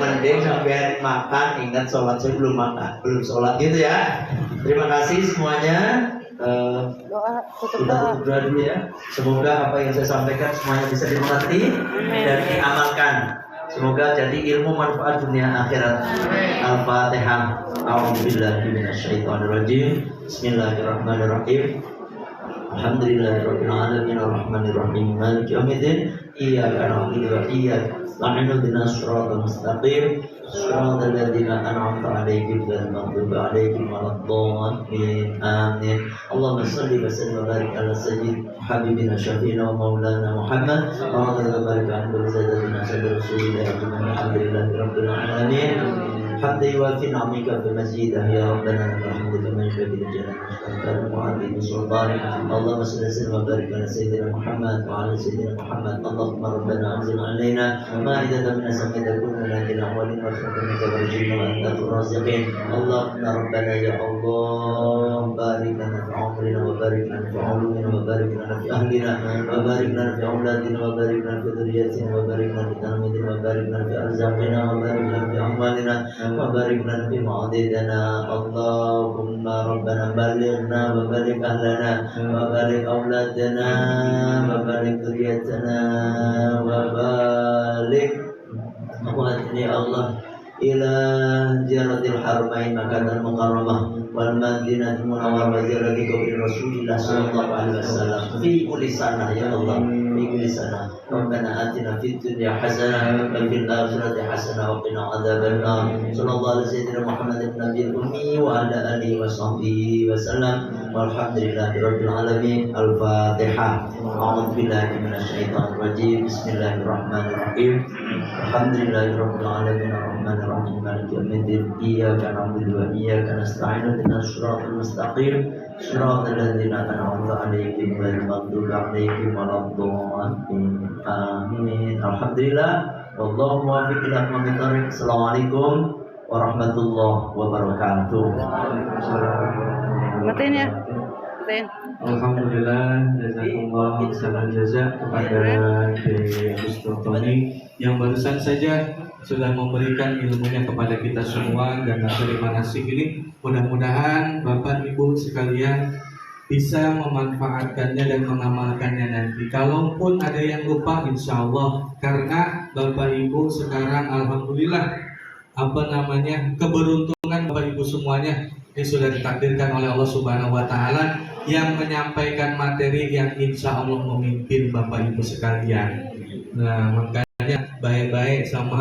Mending sampai makan ingat sholat, saya belum makan, belum sholat, gitu ya. Terima kasih semuanya. Kita berdoa dulu ya. Semoga apa yang saya sampaikan semuanya bisa dimengerti dan diamalkan. Semoga jadi ilmu manfaat dunia akhirat. Al-Fatihah. A'udzubillahi minasyaitonirrajim. Bismillahirrahmanirrahim. Alhamdulillahirabbil alamin arrahmanir rahim maliki yaumiddin. Iyyaka na'budu wa iyyaka nasta'in ihdinas siratal mustaqim. Shiratal ladzina an'amta 'alaihim ghairil maghdubi 'alaihim waladdallin. Amin. Allahumma shalli wa sallim wa barik ala sayyidina habibina syafiina wa maulana Muhammad wa ala barik ala sayyidina rasulillah. Alhamdulillahirabbil alamin. Hamdi wa fi ni'amika bi mazidah ya rabbana alhamdulillah man yabdi jalal mu'adhi sultan. Allahumma salli wa barik ala sayyidina Muhammad wa ala sayyidina Muhammad. Allahumma rabbana anzil alaina ma'idatan min as-sama'i takunu lana lil awwalin wa akhirina wa arjina wa anta ar-raziqin. Allahumma rabbana ya Allah barik lana fi umrina wa barik lana fi ulumina wa barik lana fi ahlina wa barik lana fi auladina wa barik lana fi dhurriyyatina wa barik lana fi tanamidina wa barik lana fi arzaqina wa barik lana fi amwalina وبارك لنا في معادنا. اللهم ربنا بلغنا وبارك أهلنا وبارك أولادنا وبارك ذريتنا وبارك أخواتنا يا الله إلى زيارة الحرمين مكة المكرمة والمدينة المنورة وزيارة قبر رسول الله صلى الله عليه وسلم في كل سنة يا الله في كل سنة. ربنا آتنا في الدنيا حسنة وفي الآخرة حسنة وقنا عذاب النار. صلى الله على سيدنا محمد النبي الأمي وعلى آله وصحبه وسلم والحمد لله رب العالمين. الفاتحة. أعوذ بالله من الشيطان الرجيم. بسم الله الرحمن الرحيم. الحمد لله رب العالمين الرحمن الرحيم مالك يوم الدين. إياك نعبد وإياك نستعين اهدنا الصراط المستقيم صراط الذين أنعمت عليهم غير المغضوب عليهم ولا الضالين. Amin. Alhamdulillah. Wallahu muwaffiq ila aqwamit thoriq. Assalamualaikum warahmatullahi wabarakatuh. Matiin ya. Matiin. Alhamdulillah, jazakumullah khairan jazak kepada Kiai Agus Tony yang barusan saja sudah memberikan ilmunya kepada kita semua, dan terima kasih ini. Mudah-mudahan Bapak Ibu sekalian bisa memanfaatkannya dan mengamalkannya nanti. Kalaupun ada yang lupa, insya Allah, karena Bapak Ibu sekarang alhamdulillah keberuntungan Bapak Ibu semuanya ini sudah ditakdirkan oleh Allah Subhanahu wa taala yang menyampaikan materi yang insya Allah memimpin Bapak Ibu sekalian. Nah, makanya baik-baik sama